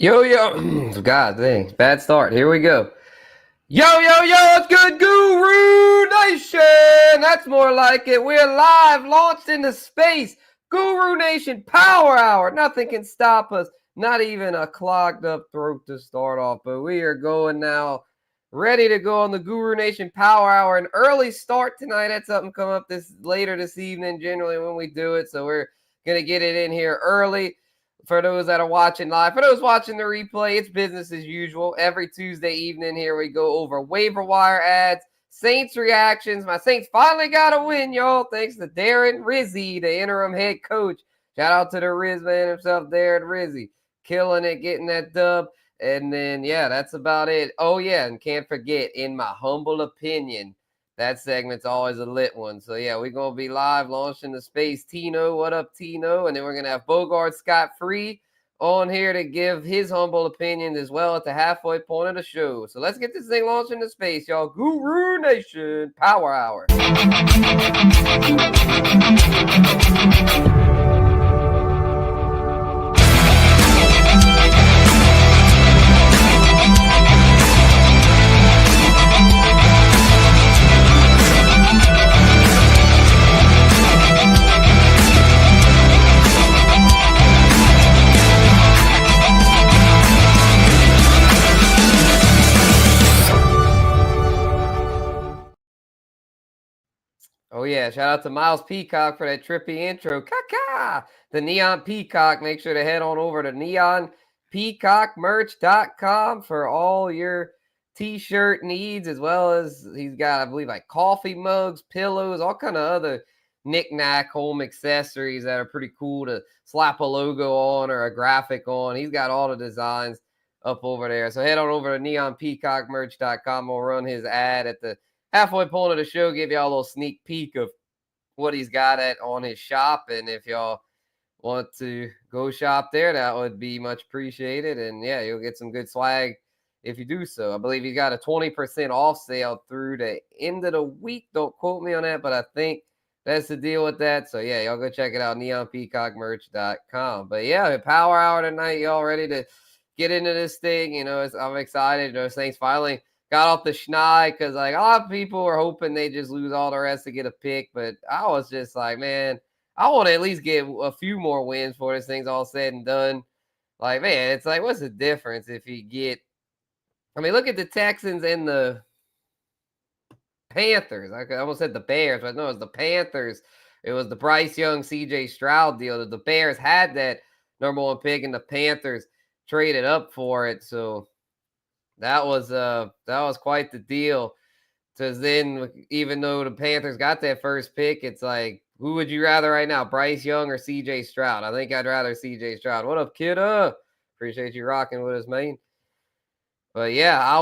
Yo. God dang, bad start. Here we go. Yo, it's good, Guru Nation. That's more like it. We're live, launched into space. Guru Nation Power Hour. Nothing can stop us. Not even a clogged up throat to start off. But we are going now, ready to go on the Guru Nation Power Hour. An early start tonight. Had something come up later this evening, generally when we do it. So we're gonna get it in here early. For those that are watching live, for those watching the replay, it's business as usual. Every Tuesday evening here we go over waiver wire ads, Saints reactions. My Saints finally got a win, y'all, thanks to Darren Rizzi, the interim head coach. Shout out to the Riz man himself, Darren Rizzi. Killing it, getting that dub. And then, yeah, that's about it. Oh, yeah, and can't forget, in my humble opinion, that segment's always a lit one. So, yeah, we're going to be live launching the space. Tino, what up, Tino? And then we're going to have Bogard Scott free on here to give his humble opinion as well at the halfway point of the show. So let's get this thing launched into space, y'all. Guru Nation Power Hour. Oh, yeah. Shout out to Miles Peacock for that trippy intro. Kaka! The Neon Peacock. Make sure to head on over to neonpeacockmerch.com for all your t-shirt needs, as well as he's got, I believe, like coffee mugs, pillows, all kind of other knick-knack home accessories that are pretty cool to slap a logo on or a graphic on. He's got all the designs up over there. So head on over to neonpeacockmerch.com. We'll run his ad at the halfway point of the show, give y'all a little sneak peek of what he's got on his shop. And if y'all want to go shop there, that would be much appreciated. And yeah, you'll get some good swag if you do so. I believe he got a 20% off sale through the end of the week. Don't quote me on that, but I think that's the deal with that. So yeah, y'all go check it out, neonpeacockmerch.com. But yeah, Power Hour tonight, y'all ready to get into this thing? You know, I'm excited. Those things finally got off the schneid because like a lot of people were hoping they just lose all the rest to get a pick. But I was just like, man, I want to at least get a few more wins for this thing's all said and done. Like, man, it's like, what's the difference if you get, I mean, look at the Texans and the Panthers. I almost said the Bears, but no, it was the Panthers. It was the Bryce Young, CJ Stroud deal. The Bears had that number one pick and the Panthers traded up for it. So that was quite the deal. Because then, even though the Panthers got that first pick, it's like, who would you rather right now, Bryce Young or CJ Stroud? I think I'd rather CJ Stroud. What up, kidda? Appreciate you rocking with us, man. But yeah,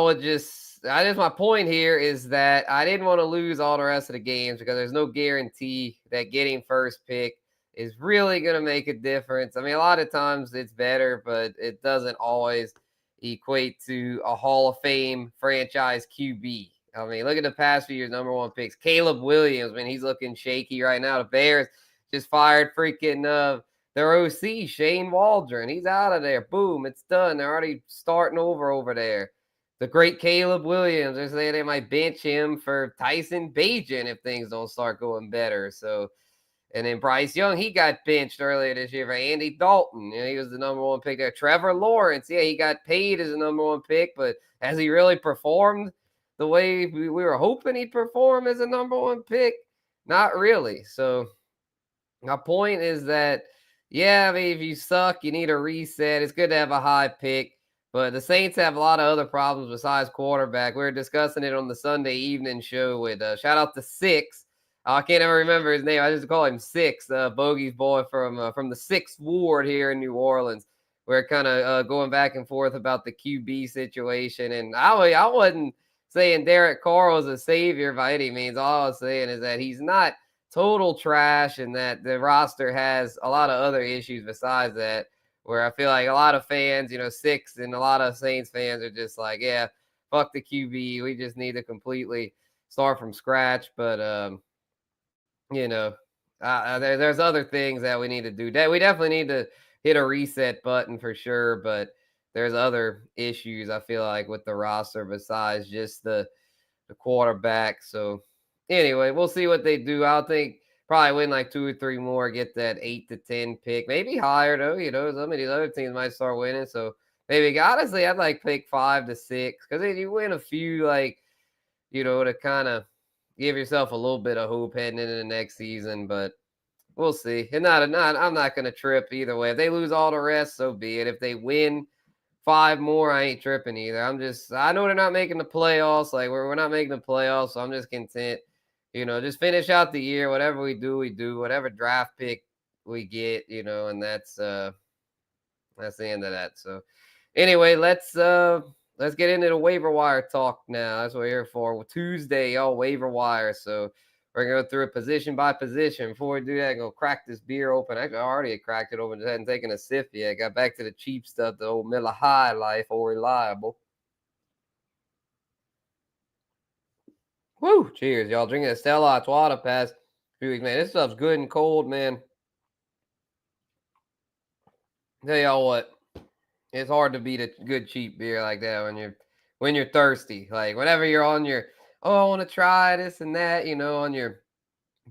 my point here is that I didn't want to lose all the rest of the games because there's no guarantee that getting first pick is really going to make a difference. I mean, a lot of times it's better, but it doesn't always equate to a Hall of Fame franchise QB. I mean, look at the past few years, number one picks. Caleb Williams, man, he's looking shaky right now. The Bears just fired freaking their OC, Shane Waldron. He's out of there. Boom, it's done. They're already starting over there. The great Caleb Williams, they're saying they might bench him for Tyson Bagent if things don't start going better. So, and then Bryce Young, he got benched earlier this year for Andy Dalton. You know, he was the number one pick there. Trevor Lawrence, yeah, he got paid as a number one pick, but has he really performed the way we were hoping he'd perform as a number one pick? Not really. So my point is that, yeah, I mean, if you suck, you need a reset. It's good to have a high pick, but the Saints have a lot of other problems besides quarterback. We were discussing it on the Sunday evening show with shout out to Six. I can't ever remember his name. I just call him Six, Bogey's boy from the 6th Ward here in New Orleans. We're kind of going back and forth about the QB situation, and I wasn't saying Derek Carr was a savior by any means. All I was saying is that he's not total trash and that the roster has a lot of other issues besides that, where I feel like a lot of fans, you know, Six and a lot of Saints fans are just like, yeah, fuck the QB. We just need to completely start from scratch. But, you know, there's other things that we need to do. We definitely need to hit a reset button for sure. But there's other issues I feel like with the roster besides just the quarterback. So anyway, we'll see what they do. I'll think probably win like 2 or 3 more, get that 8 to 10 pick, maybe higher though. Some of these other teams might start winning. So maybe honestly, I'd like pick 5 to 6 because then you win a few, like to kind of give yourself a little bit of hope heading into the next season. But we'll see. And I'm not going to trip either way. If they lose all the rest, so be it. If they win 5 more, I ain't tripping either. I know they're not making the playoffs. Like we're not making the playoffs, so I'm just content. Just finish out the year. Whatever we do, we do. Whatever draft pick we get, and that's the end of that. So anyway, let's get into the waiver wire talk now. That's what we're here for. Tuesday, y'all, waiver wire. So we're going to go through it position by position. Before we do that, I'm going to crack this beer open. Actually, I already cracked it open. Just hadn't taken a sip yet. Got back to the cheap stuff, the old Miller High Life, or reliable. Woo! Cheers, y'all. Drinking a Stella Water Pass. Man, this stuff's good and cold, man. Tell y'all what, it's hard to beat a good cheap beer like that when you're thirsty. Like whenever you're on your, I want to try this and that, on your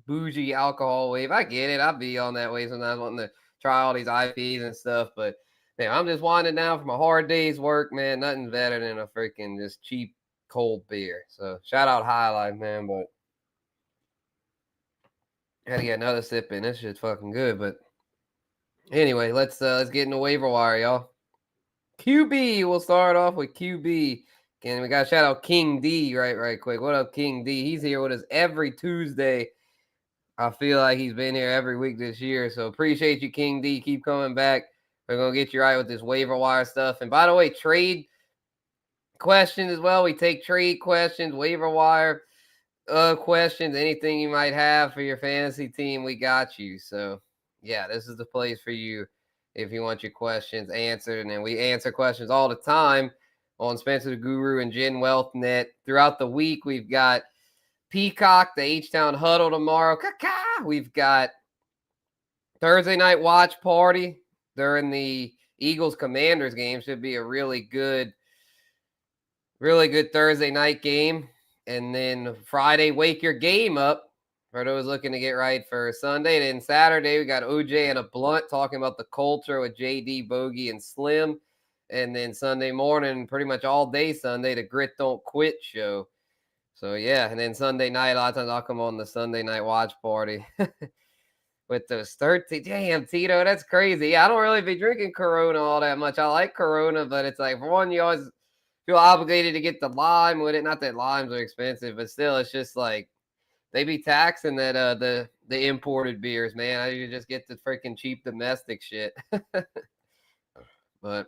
bougie alcohol wave. I get it. I'll be on that wave sometimes, wanting to try all these IPs and stuff. But man, I'm just winding down from a hard day's work, man. Nothing better than a freaking just cheap cold beer. So shout out High Life, man. But I had to get another sip in. This shit's fucking good. But anyway, let's get in the waiver wire, y'all. QB, we'll start off with QB. Again, we got to shout out King D right quick. What up, King D? He's here with us every Tuesday. I feel like he's been here every week this year. So appreciate you, King D. Keep coming back. We're going to get you right with this waiver wire stuff. And by the way, trade questions as well. We take trade questions, waiver wire questions, anything you might have for your fantasy team. We got you. So, yeah, this is the place for you if you want your questions answered. And then we answer questions all the time on Spencer the Guru and Jen Wealth Net. Throughout the week, we've got Peacock, the H-Town Huddle tomorrow. We've got Thursday night watch party during the Eagles-Commanders game. Should be a really good Thursday night game. And then Friday, wake your game up for those looking to get right for Sunday. And then Saturday, we got OJ and a blunt talking about the culture with JD, Bogey, and Slim. And then Sunday morning, pretty much all day Sunday, the Grit Don't Quit show. So, yeah. And then Sunday night, a lot of times I'll come on the Sunday night watch party with those 13. Damn, Tito, that's crazy. Yeah, I don't really be drinking Corona all that much. I like Corona, but it's like, for one, you always feel obligated to get the lime with it. Not that limes are expensive, but still, it's just like they be taxing that the imported beers, man. You just get the freaking cheap domestic shit. But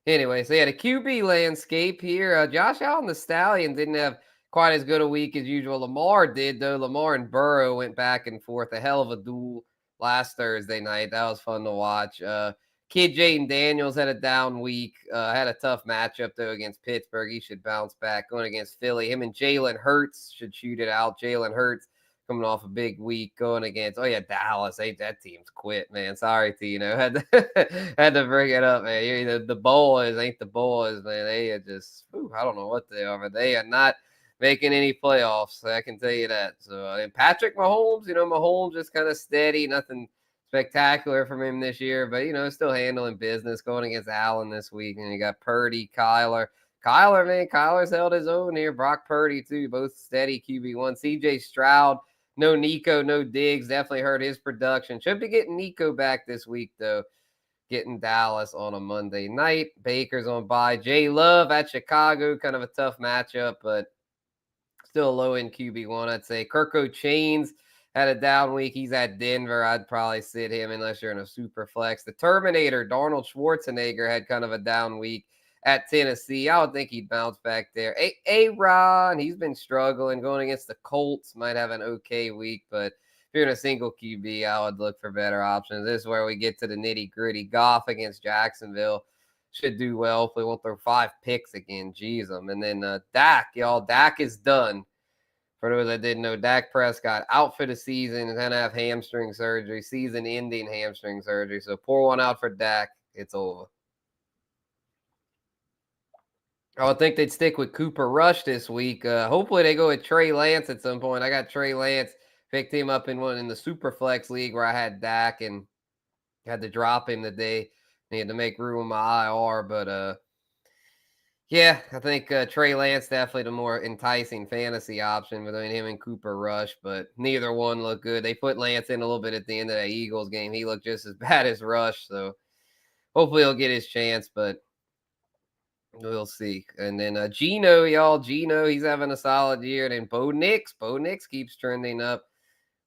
anyway, so yeah, the QB landscape here. Josh Allen, the Stallion, didn't have quite as good a week as usual. Lamar did, though. Lamar and Burrow went back and forth. A hell of a duel last Thursday night. That was fun to watch. Kid Jaden Daniels had a down week. Had a tough matchup, though, against Pittsburgh. He should bounce back. Going against Philly. Him and Jalen Hurts should shoot it out. Jalen Hurts coming off a big week going against, Dallas. That team's quit, man. Sorry, Tino. Had to bring it up, man. The boys ain't the boys, man. They are just, I don't know what they are, but they are not making any playoffs. I can tell you that. So, and Patrick Mahomes, Mahomes just kind of steady. Nothing spectacular from him this year, but still handling business going against Allen this week. And you got Purdy, Kyler, man, Kyler's held his own here. Brock Purdy too, both steady QB1. CJ Stroud, no Nico, no Diggs, definitely hurt his production. Should be getting Nico back this week though. Getting Dallas on a Monday night. Baker's on bye. Jay Love at Chicago, kind of a tough matchup, but still low in QB1, I'd say. Kirko Chains had a down week. He's at Denver. I'd probably sit him unless you're in a super flex. The Terminator, Darnold Schwarzenegger, had kind of a down week at Tennessee. I would think he'd bounce back there. Ron, he's been struggling going against the Colts. Might have an okay week, but if you're in a single QB, I would look for better options. This is where we get to the nitty gritty. Goff against Jacksonville should do well. Hopefully won't throw 5 picks again. Jeez them. And then Dak, y'all. Dak is done. For those that didn't know, Dak Prescott out for the season and going to have hamstring surgery, season-ending hamstring surgery. So pour one out for Dak. It's over. I would think they'd stick with Cooper Rush this week. Hopefully they go with Trey Lance at some point. I got Trey Lance, picked him up in the Super Flex League where I had Dak and had to drop him today. Needed to make room in my IR, but yeah, I think Trey Lance definitely the more enticing fantasy option between him and Cooper Rush, but neither one looked good. They put Lance in a little bit at the end of that Eagles game. He looked just as bad as Rush, so hopefully he'll get his chance, but we'll see. And then Gino, y'all, he's having a solid year. And then Bo Nix keeps trending up.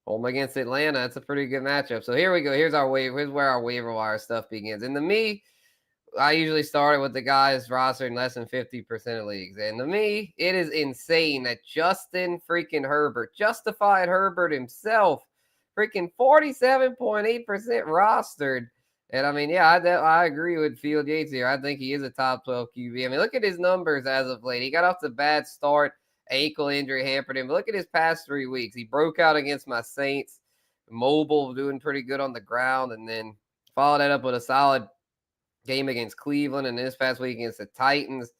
Home against Atlanta, that's a pretty good matchup. So here we go. Here's where our waiver wire stuff begins. And to me, I usually start with the guys rostered in less than 50% of leagues. And to me, it is insane that Justin freaking Herbert, justified Herbert himself, freaking 47.8% rostered. And I mean, yeah, I agree with Field Yates here. I think he is a top 12 QB. I mean, look at his numbers as of late. He got off to a bad start, ankle injury hampered him. But look at his past 3 weeks. He broke out against my Saints, mobile, doing pretty good on the ground, and then followed that up with a solid game against Cleveland, and this past week against the Titans.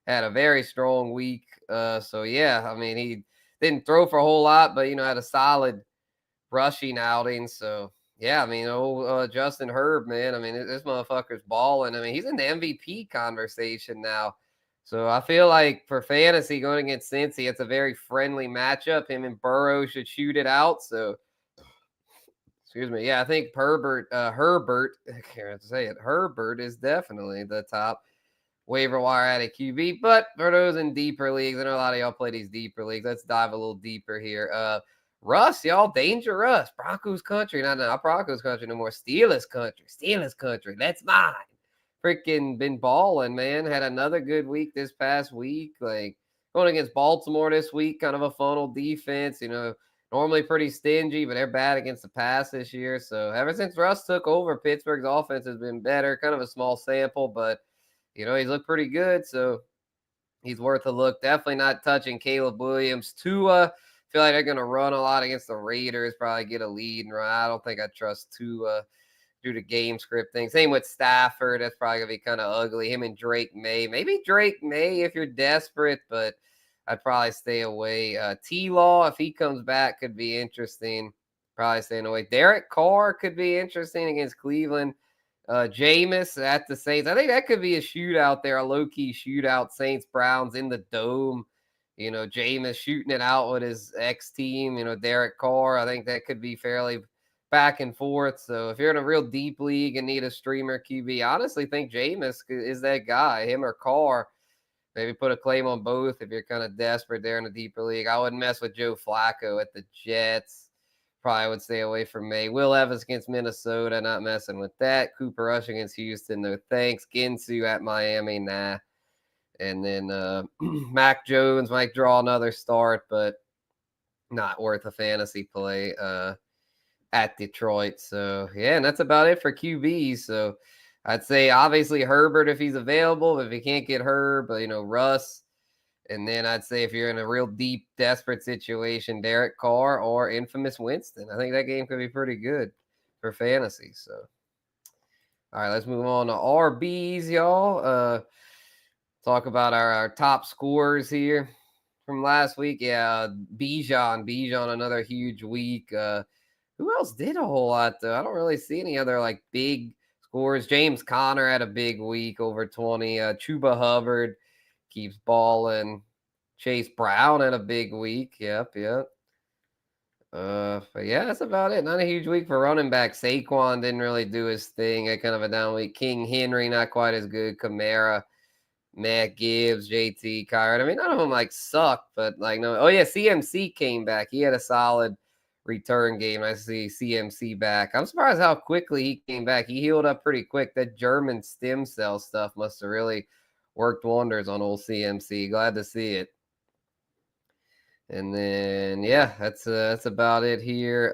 Had a very strong week. So yeah, I mean, he didn't throw for a whole lot, but had a solid rushing outing. So yeah, I mean, Justin Herb, man. I mean, this motherfucker's balling. I mean, he's in the MVP conversation now. So I feel like for fantasy going against Cincy, it's a very friendly matchup. Him and Burrow should shoot it out. So excuse me. Yeah, I think Herbert, I can't have to say it. Herbert is definitely the top waiver wire added QB. But for those in deeper leagues, I know a lot of y'all play these deeper leagues. Let's dive a little deeper here. Russ, y'all, danger Russ. Broncos country. Not Broncos country no more. Steelers country. That's mine. Freaking been balling, man. Had another good week this past week. Like going against Baltimore this week, kind of a funnel defense, normally pretty stingy, but they're bad against the pass this year. So ever since Russ took over, Pittsburgh's offense has been better. Kind of a small sample, but he's looked pretty good. So he's worth a look. Definitely not touching Caleb Williams. Tua, feel like they're going to run a lot against the Raiders, probably get a lead and run. I don't think I trust Tua due to game script thing. Same with Stafford. That's probably going to be kind of ugly. Him and Drake May. Maybe Drake May if you're desperate, but I'd probably stay away. T-Law, if he comes back, could be interesting. Probably staying away. Derek Carr could be interesting against Cleveland. Jameis at the Saints. I think that could be a shootout there, a low-key shootout. Saints-Browns in the Dome. Jameis shooting it out with his ex-team. Derek Carr. I think that could be fairly back and forth. So if you're in a real deep league and need a streamer QB, I honestly think Jameis is that guy, him or Carr. Maybe put a claim on both if you're kind of desperate there in a deeper league. I wouldn't mess with Joe Flacco at the Jets. Probably would stay away from me. Will Evans against Minnesota, not messing with that. Cooper Rush against Houston, no thanks. Ginsu at Miami, nah. And then Mac Jones might draw another start, but not worth a fantasy play at Detroit. So, yeah, and that's about it for QBs. So, I'd say obviously Herbert if he's available. If he can't get Herb, Russ. And then I'd say if you're in a real deep, desperate situation, Derek Carr or infamous Winston. I think that game could be pretty good for fantasy. So, all right, let's move on to RBs, y'all. Talk about our top scorers here from last week. Yeah, Bijan, another huge week. Who else did a whole lot, though? I don't really see any other, big scores. James Conner had a big week, over 20. Chuba Hubbard keeps balling. Chase Brown had a big week. Yep. But yeah, that's about it. Not a huge week for running back. Saquon didn't really do his thing. Had kind of a down week. King Henry, not quite as good. Kamara, Matt Gibbs, JT, Kyron. I mean, none of them sucked, but no. Oh yeah, CMC came back. He had a solid return game. I see CMC back. I'm surprised how quickly he came back. He healed up pretty quick. That German stem cell stuff must have really worked wonders on old CMC. Glad to see it. And then yeah, that's about it here.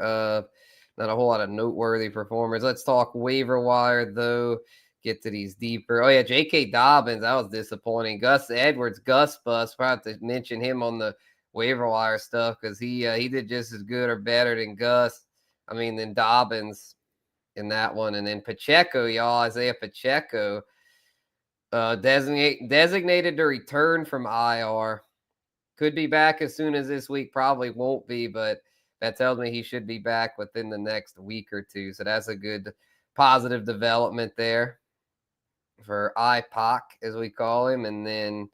Not a whole lot of noteworthy performers. Let's talk waiver wire though. Get to these deeper. Oh yeah, J.K. Dobbins, that was disappointing. Gus Edwards, Gus bust. Probably have to mention him on the waiver wire stuff because he did just as good or better than than Dobbins in that one. And then Pacheco, y'all, Isaiah Pacheco. Designated to return from IR. Could be back as soon as this week. Probably won't be, but that tells me he should be back within the next week or two. So that's a good positive development there for IPOC, as we call him. And then,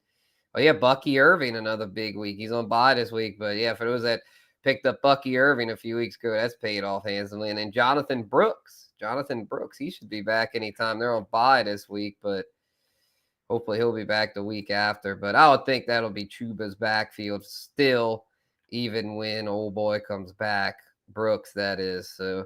oh yeah, Bucky Irving, another big week. He's on bye this week, but yeah, for those that picked up Bucky Irving a few weeks ago, that's paid off handsomely. And then Jonathan Brooks, he should be back anytime. They're on bye this week, but hopefully he'll be back the week after. But I would think that'll be Chuba's backfield still, even when old boy comes back. Brooks, that is. So,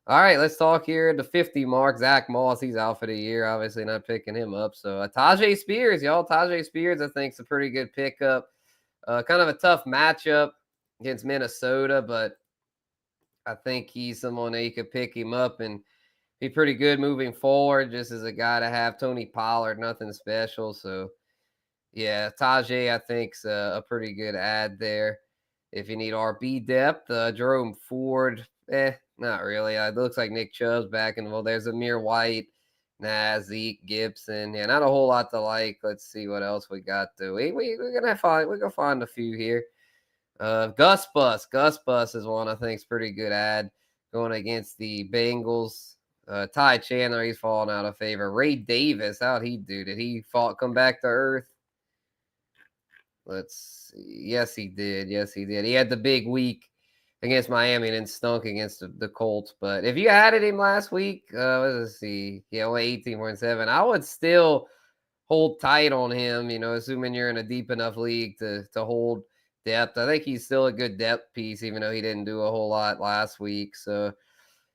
all right, let's talk here at the 50 mark. Zach Moss, he's out for the year. Obviously not picking him up. So Tajay Spears, y'all. Tajay Spears, I think, is a pretty good pickup. Kind of a tough matchup against Minnesota, but I think he's someone that you could pick him up and be pretty good moving forward, just as a guy to have. Tony Pollard, nothing special. So, yeah, Tajay, I think, is a pretty good add there. If you need RB depth, Jerome Ford, not really. It looks like Nick Chubb's back in. Well, there's Amir White, Zeke Gibson. Yeah, not a whole lot to like. Let's see what else we got, though. We're gonna find a few here. Gus Bus is one I think is pretty good ad going against the Bengals. Ty Chandler, he's falling out of favor. Ray Davis, how'd he do? Did he come back to earth? Let's see. Yes, he did. He had the big week against Miami and then stunk against the Colts. But if you added him last week, let's see. Yeah, only 18.7. I would still hold tight on him, assuming you're in a deep enough league to hold depth. I think he's still a good depth piece, even though he didn't do a whole lot last week. So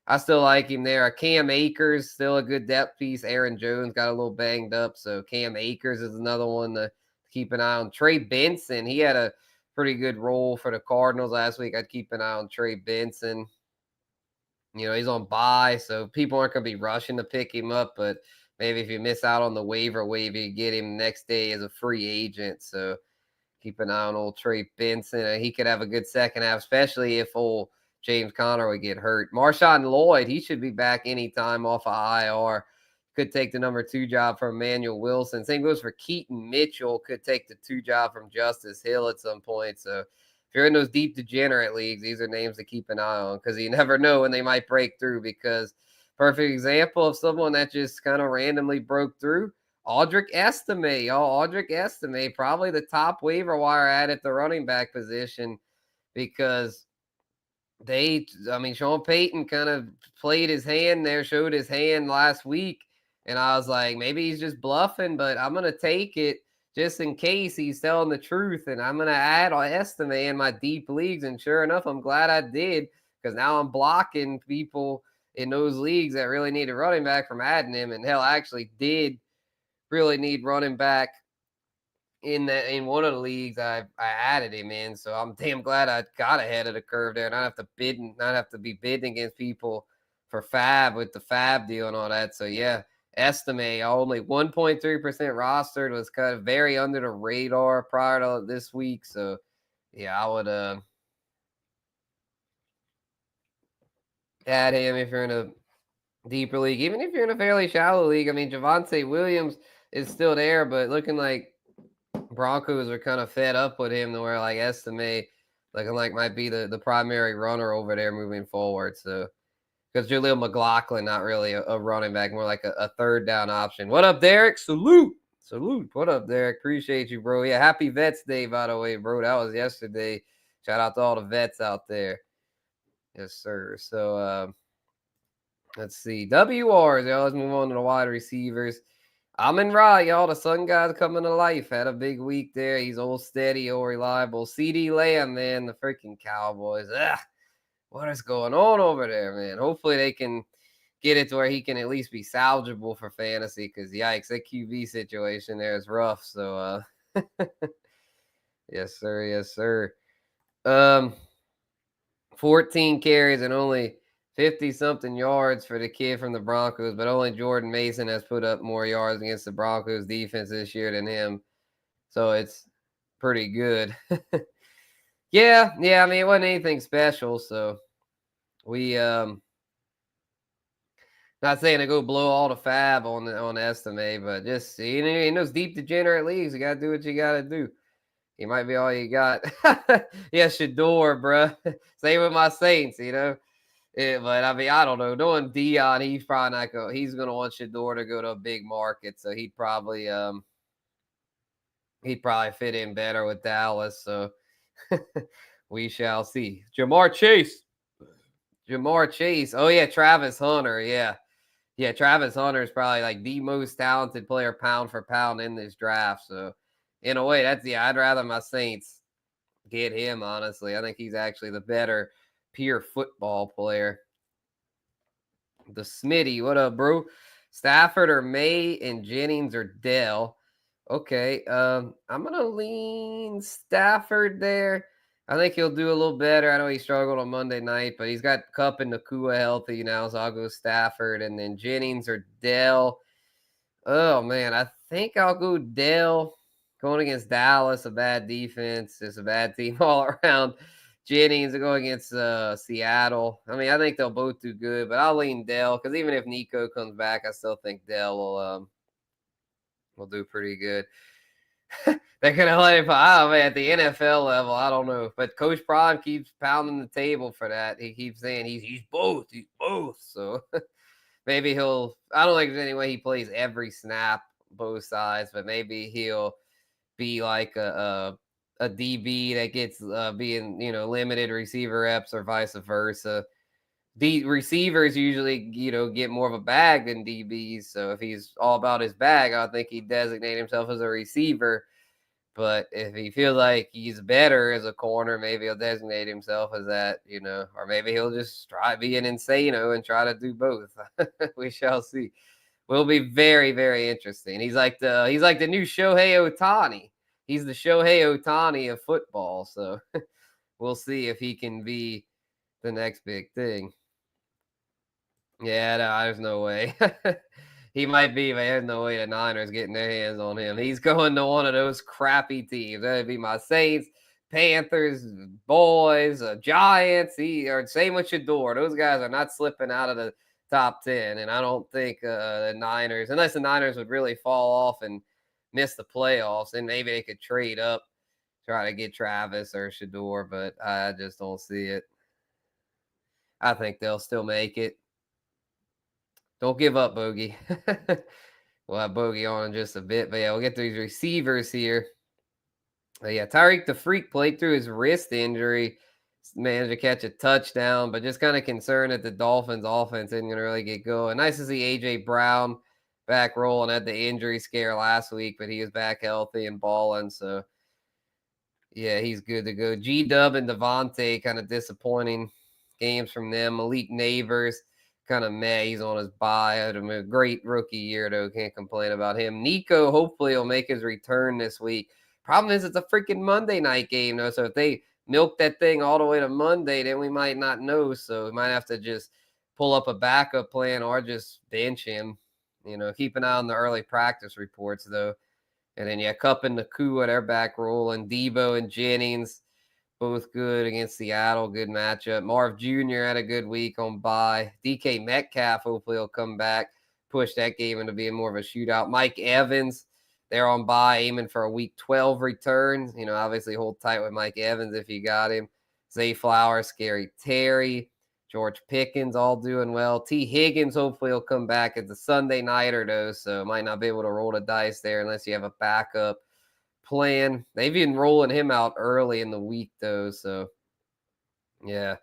I still like him there. Cam Akers, still a good depth piece. Aaron Jones got a little banged up, so Cam Akers is another one to keep an eye on. Trey Benson, he had a pretty good role for the Cardinals last week. I'd keep an eye on Trey Benson. He's on bye, so people aren't going to be rushing to pick him up, but maybe if you miss out on the waiver, you get him next day as a free agent. So keep an eye on old Trey Benson. He could have a good second half, especially if old James Conner would get hurt. Marshawn Lloyd, he should be back anytime off of IR. Could take the number 2 job from Emmanuel Wilson. Same goes for Keaton Mitchell. Could take the 2 job from Justice Hill at some point. So if you're in those deep degenerate leagues, these are names to keep an eye on because you never know when they might break through. Because perfect example of someone that just kind of randomly broke through, Audric Estime. Audric Estime, probably the top waiver wire ad at the running back position because Sean Payton kind of played his hand there, showed his hand last week. And I was like, maybe he's just bluffing, but I'm going to take it just in case he's telling the truth. And I'm going to add Estime in my deep leagues. And sure enough, I'm glad I did because now I'm blocking people in those leagues that really need a running back from adding him. And hell, I actually did really need running back in one of the leagues I added him in. So I'm damn glad I got ahead of the curve there and not have to be bidding against people for fab with the fab deal and all that. So yeah, Estime only 1.3% rostered, was kind of very under the radar prior to this week. So yeah, I would add him if you're in a deeper league. Even if you're in a fairly shallow league, Javonte Williams is still there, but looking like Broncos are kind of fed up with him to where like Estime looking like might be the primary runner over there moving forward. So because Jaleel McLaughlin, not really a running back, more like a third down option. What up, Derek? Salute. What up, Derek? Appreciate you, bro. Yeah, happy Vets Day, by the way, bro. That was yesterday. Shout out to all the vets out there. Yes, sir. So let's see. WRs, y'all. Let's move on to the wide receivers. Amon-Ra, y'all, the Sun guy's coming to life. Had a big week there. He's old steady, old reliable. CD Lamb, man, the freaking Cowboys. What is going on over there, man? Hopefully they can get it to where he can at least be salvageable for fantasy because, yikes, that QB situation there is rough. So, yes, sir. 14 carries and only 50-something yards for the kid from the Broncos, but only Jordan Mason has put up more yards against the Broncos defense this year than him. So it's pretty good. Yeah, it wasn't anything special. So we Not saying to go blow all the fab on the estimate, but just in those deep degenerate leagues, you got to do what you got to do. He might be all you got. Yeah, Shador, bro. Same with my Saints, Yeah, but I mean, I don't know. Knowing Dion, he's probably not go. He's gonna want Shador to go to a big market, so he'd probably fit in better with Dallas. So we shall see. Jamar Chase. Oh yeah, Travis Hunter. Yeah. Travis Hunter is probably like the most talented player pound for pound in this draft. So in a way, I'd rather my Saints get him. Honestly, I think he's actually the better pure football player. The Smitty, what up, bro? Stafford or May and Jennings or Dell? Okay, I'm gonna lean Stafford there. I think he'll do a little better. I know he struggled on Monday night, but he's got Kupp and Nakua healthy now, so I'll go Stafford. And then Jennings or Dell. Oh man, I think I'll go Dell. Going against Dallas, a bad defense, it's a bad team all around. Jennings going against Seattle. I mean, I think they'll both do good, but I'll lean Dell because even if Nico comes back, I still think Dell will do pretty good. They're gonna let him. Oh man, at the NFL level, I don't know, but Coach Prime keeps pounding the table for that. He keeps saying he's both. He's both. So maybe he'll. I don't think there's any way he plays every snap both sides, but maybe he'll be like a DB that gets being limited receiver reps or vice versa. The receivers usually get more of a bag than DBs. So if he's all about his bag, I think he'd designate himself as a receiver. But if he feels like he's better as a corner, maybe he'll designate himself as that, or maybe he'll just try being insano and try to do both. We shall see. Will be very, very interesting. He's like the new Shohei Ohtani. He's the Shohei Ohtani of football. So we'll see if he can be the next big thing. Yeah, no, there's no way. He might be, but there's no way the Niners getting their hands on him. He's going to one of those crappy teams. That'd be my Saints, Panthers, Boys, Giants. Or same with Shador. Those guys are not slipping out of the top 10. And I don't think the Niners, unless the Niners would really fall off and miss the playoffs, then maybe they could trade up, try to get Travis or Shador, but I just don't see it. I think they'll still make it. Don't give up, Bogey. We'll have Bogey on in just a bit. But yeah, we'll get to these receivers here. Yeah, Tyreek the Freak played through his wrist injury. Managed to catch a touchdown, but just kind of concerned that the Dolphins offense isn't going to really get going. Nice to see A.J. Brown back rolling. Had the injury scare last week, but he is back healthy and balling. So, yeah, he's good to go. G-Dub and Devontae, kind of disappointing games from them. Malik Neighbors, kind of meh. He's on his bye. Had a great rookie year, though. Can't complain about him. Nico, hopefully, will make his return this week. Problem is, it's a freaking Monday night game, though. So if they milk that thing all the way to Monday, then we might not know. So we might have to just pull up a backup plan or just bench him. Keep an eye on the early practice reports, though. And then, yeah, Kupp and Nakua, they're back rolling. Debo and Jennings, both good against Seattle. Good matchup. Marv Jr. had a good week on bye. DK Metcalf, hopefully, will come back, push that game into being more of a shootout. Mike Evans, they're on bye, aiming for a week 12 return. Obviously, hold tight with Mike Evans if you got him. Zay Flowers, Scary Terry, George Pickens, all doing well. T. Higgins, hopefully, will come back. It's a Sunday nighter, though, so might not be able to roll the dice there unless you have a backup plan. They've been rolling him out early in the week, though, so yeah,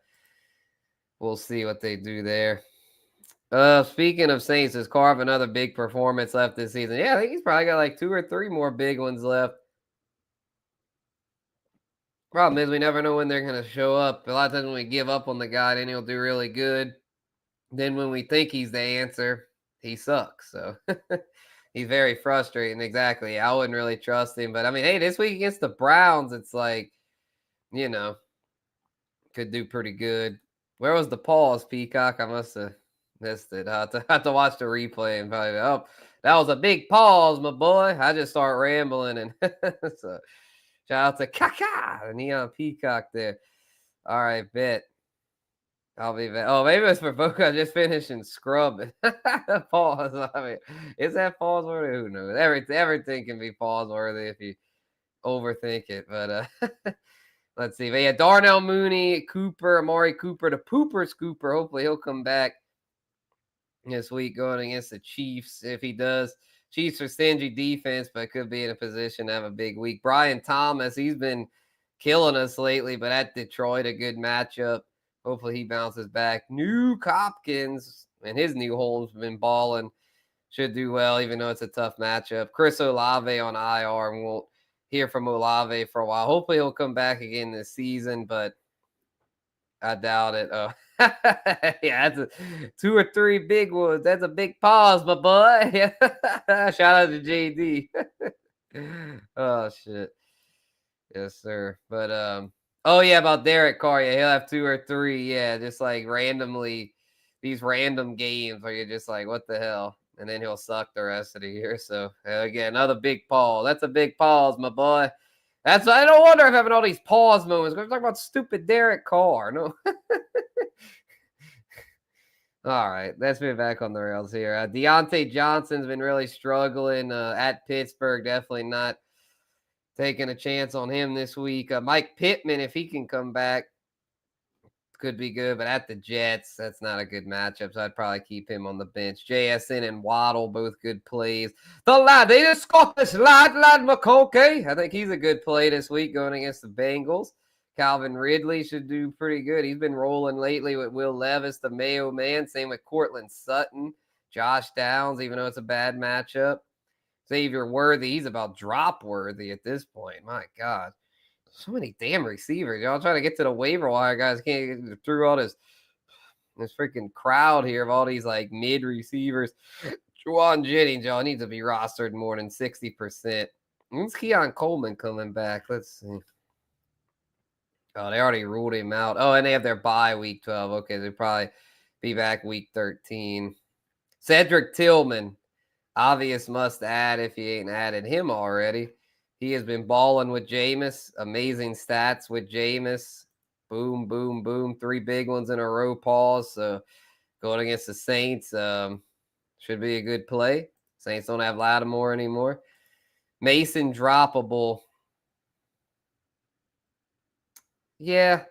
we'll see what they do there. Speaking of Saints, does Carve another big performance left this season? Yeah, I think he's probably got like 2 or 3 more big ones left. Problem is we never know when they're going to show up. A lot of times when we give up on the guy, then he'll do really good. Then when we think he's the answer, he sucks. So he's very frustrating. Exactly. I wouldn't really trust him. But I mean, hey, this week against the Browns, it's like, could do pretty good. Where was the pause, Peacock? I must have missed it. I have to watch the replay and probably, that was a big pause, my boy. I just start rambling. And so shout out to Kaka, the Neon Peacock there. All right, bet. I'll be back. Oh, maybe it's for Bogard just finishing scrubbing. Pause. I mean, is that pause worthy? Who knows? Everything can be pause worthy if you overthink it. But let's see. But yeah, Darnell Mooney, Cooper, Amari Cooper, the Pooper Scooper. Hopefully he'll come back this week going against the Chiefs. If he does, Chiefs are stingy defense, but could be in a position to have a big week. Brian Thomas, he's been killing us lately, but at Detroit, a good matchup. Hopefully he bounces back. New Hopkins and his new home's been balling. Should do well, even though it's a tough matchup. Chris Olave on IR, and we'll hear from Olave for a while. Hopefully he'll come back again this season, but I doubt it. Yeah, that's 2 or 3 big ones. That's a big pause, my boy. Shout out to JD. Oh shit. Yes, sir. But oh yeah, about Derek Carr. Yeah, he'll have 2 or 3. Yeah, just like randomly these random games where you're just like, what the hell? And then he'll suck the rest of the year. So again, another big pause. That's a big pause, my boy. That's I don't wonder if having all these pause moments. We're talking about stupid Derek Carr. No. All right, let's move back on the rails here. Deontay Johnson's been really struggling at Pittsburgh. Definitely not taking a chance on him this week. Mike Pittman, if he can come back, could be good. But at the Jets, that's not a good matchup. So I'd probably keep him on the bench. JSN and Waddle, both good plays. The lad, the Scottish lad McConkey. I think he's a good play this week going against the Bengals. Calvin Ridley should do pretty good. He's been rolling lately with Will Levis, the Mayo man. Same with Cortland Sutton, Josh Downs, even though it's a bad matchup. Xavier Worthy, he's about drop worthy at this point. My God. So many damn receivers. Y'all trying to get to the waiver wire, guys. Can't get through all this freaking crowd here of all these like mid receivers. Juwan Jennings, y'all needs to be rostered more than 60%. When's Keon Coleman coming back? Let's see. Oh, they already ruled him out. Oh, and they have their bye week 12. Okay, they'll probably be back week 13. Cedric Tillman, obvious must add if you ain't added him already. He has been balling with Jameis. Amazing stats with Jameis. Boom, boom, boom. 3 big ones in a row. Pause. So going against the Saints should be a good play. Saints don't have Lattimore anymore. Mason droppable. Yeah.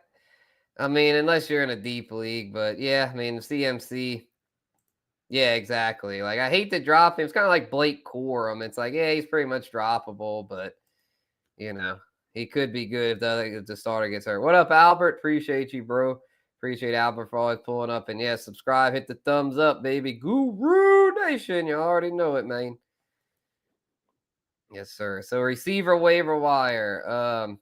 I mean, unless you're in a deep league. But yeah, I mean, CMC. Yeah, exactly. Like, I hate to drop him. It's kind of like Blake Corum. It's like, yeah, he's pretty much droppable, but, you know, he could be good if the starter gets hurt. What up, Albert? Appreciate you, bro. Appreciate Albert for always pulling up. And, yeah, subscribe. Hit the thumbs up, baby. Guru Nation. You already know it, man. Yes, sir. So, receiver waiver wire.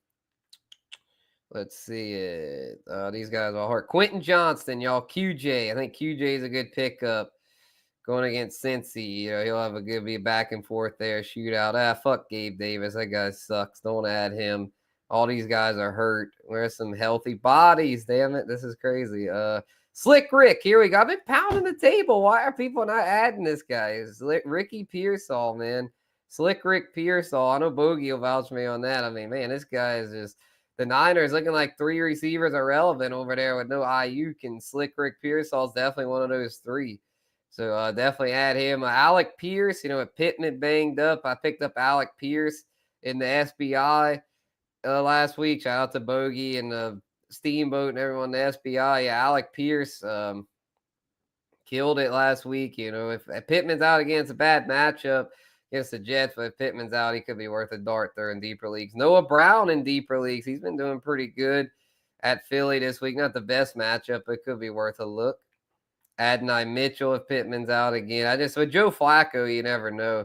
Let's see it. These guys are hard. Quentin Johnston, y'all. QJ. I think QJ is a good pickup. Going against Cincy, you know, he'll have be a back and forth there, shootout. Fuck Gabe Davis. That guy sucks. Don't add him. All these guys are hurt. Where's some healthy bodies? Damn it. This is crazy. Slick Rick. Here we go. I've been pounding the table. Why are people not adding this guy? Ricky Pearsall, man. Slick Rick Pearsall. I know Bogey will vouch me on that. I mean, man, this guy is just the Niners looking like 3 receivers are relevant over there with no Ayuk, and Slick Rick Pearsall is definitely one of those 3. So definitely add him. Alec Pierce, you know, with Pittman banged up, I picked up Alec Pierce in the SBI last week. Shout out to Bogey and Steamboat and everyone in the SBI. Yeah, Alec Pierce killed it last week. You know, if Pittman's out again, it's a bad matchup against the Jets, but if Pittman's out, he could be worth a dart there in deeper leagues. Noah Brown in deeper leagues. He's been doing pretty good at Philly this week. Not the best matchup, but could be worth a look. Adonai Mitchell if Pittman's out again. With Joe Flacco, you never know.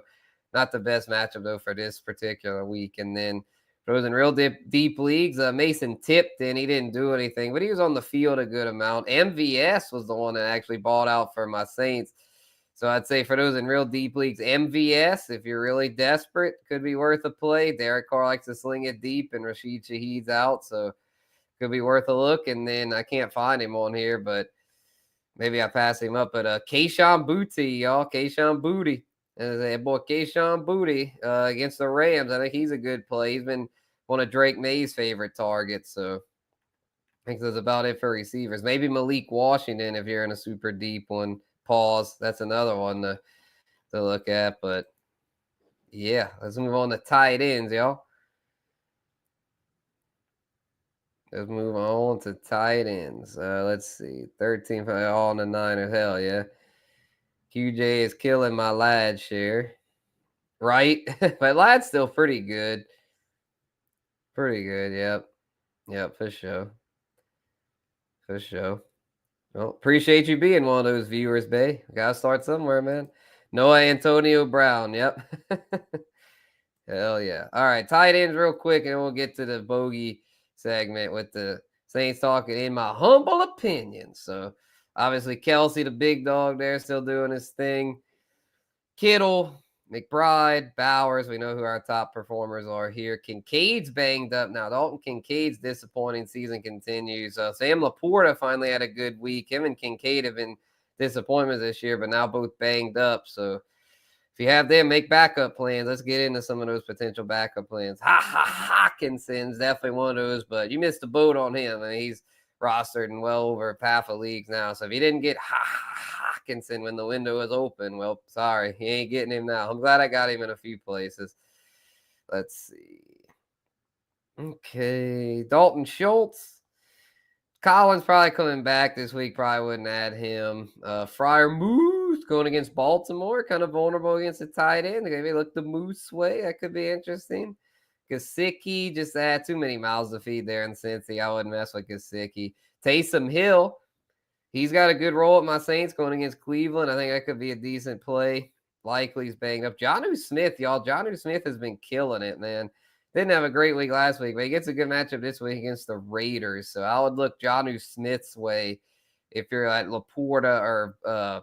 Not the best matchup, though, for this particular week. And then those in real deep leagues, Mason Tipton, he didn't do anything, but he was on the field a good amount. MVS was the one that actually balled out for my Saints. So I'd say for those in real deep leagues, MVS, if you're really desperate, could be worth a play. Derek Carr likes to sling it deep, and Rashid Shaheed's out, so could be worth a look. And then I can't find him on here, but maybe I pass him up. But Kayshon Boutte, y'all. Kayshon Boutte. That boy Kayshon Boutte against the Rams. I think he's a good play. He's been one of Drake May's favorite targets. So I think that's about it for receivers. Maybe Malik Washington if you're in a super deep one. Pause. That's another one to look at. But yeah, let's move on to tight ends, y'all. Let's move on to tight ends. Let's see. 13 all on the Niners. Hell yeah. QJ is killing my lad share. Right? But lad's still pretty good. Pretty good, yep. Yep, for sure. For sure. Well, appreciate you being one of those viewers, Bay. Gotta start somewhere, man. Noah Antonio Brown, yep. Hell yeah. All right, tight ends real quick, and we'll get to the bogey segment with the Saints talking in my humble opinion. So obviously Kelsey, the big dog there, still doing his thing. Kittle, McBride, Bowers, we know who our top performers are here. Kincaid's banged up now. Dalton Kincaid's disappointing season continues. Sam Laporta finally had a good week. Him and Kincaid have been disappointments this year, but now both banged up. So if you have them, make backup plans. Let's get into some of those potential backup plans. Hawkinson's definitely one of those, but you missed the boat on him. I mean, he's rostered in well over half of leagues now. So if you didn't get Hawkinson when the window was open, well, sorry, he ain't getting him now. I'm glad I got him in a few places. Let's see. Okay, Dalton Schultz. Collins probably coming back this week. Probably wouldn't add him. Fryer Moose going against Baltimore. Kind of vulnerable against the tight end. Maybe look the Moose way. That could be interesting. Gesicki, just add too many mouths to feed there in Cincy. I wouldn't mess with Gesicki. Taysom Hill. He's got a good role at my Saints going against Cleveland. I think that could be a decent play. Likely he's banged up. Jonnu Smith, y'all. Jonnu Smith has been killing it, man. Didn't have a great week last week, but he gets a good matchup this week against the Raiders. So I would look Jonnu Smith's way if you're at Laporta or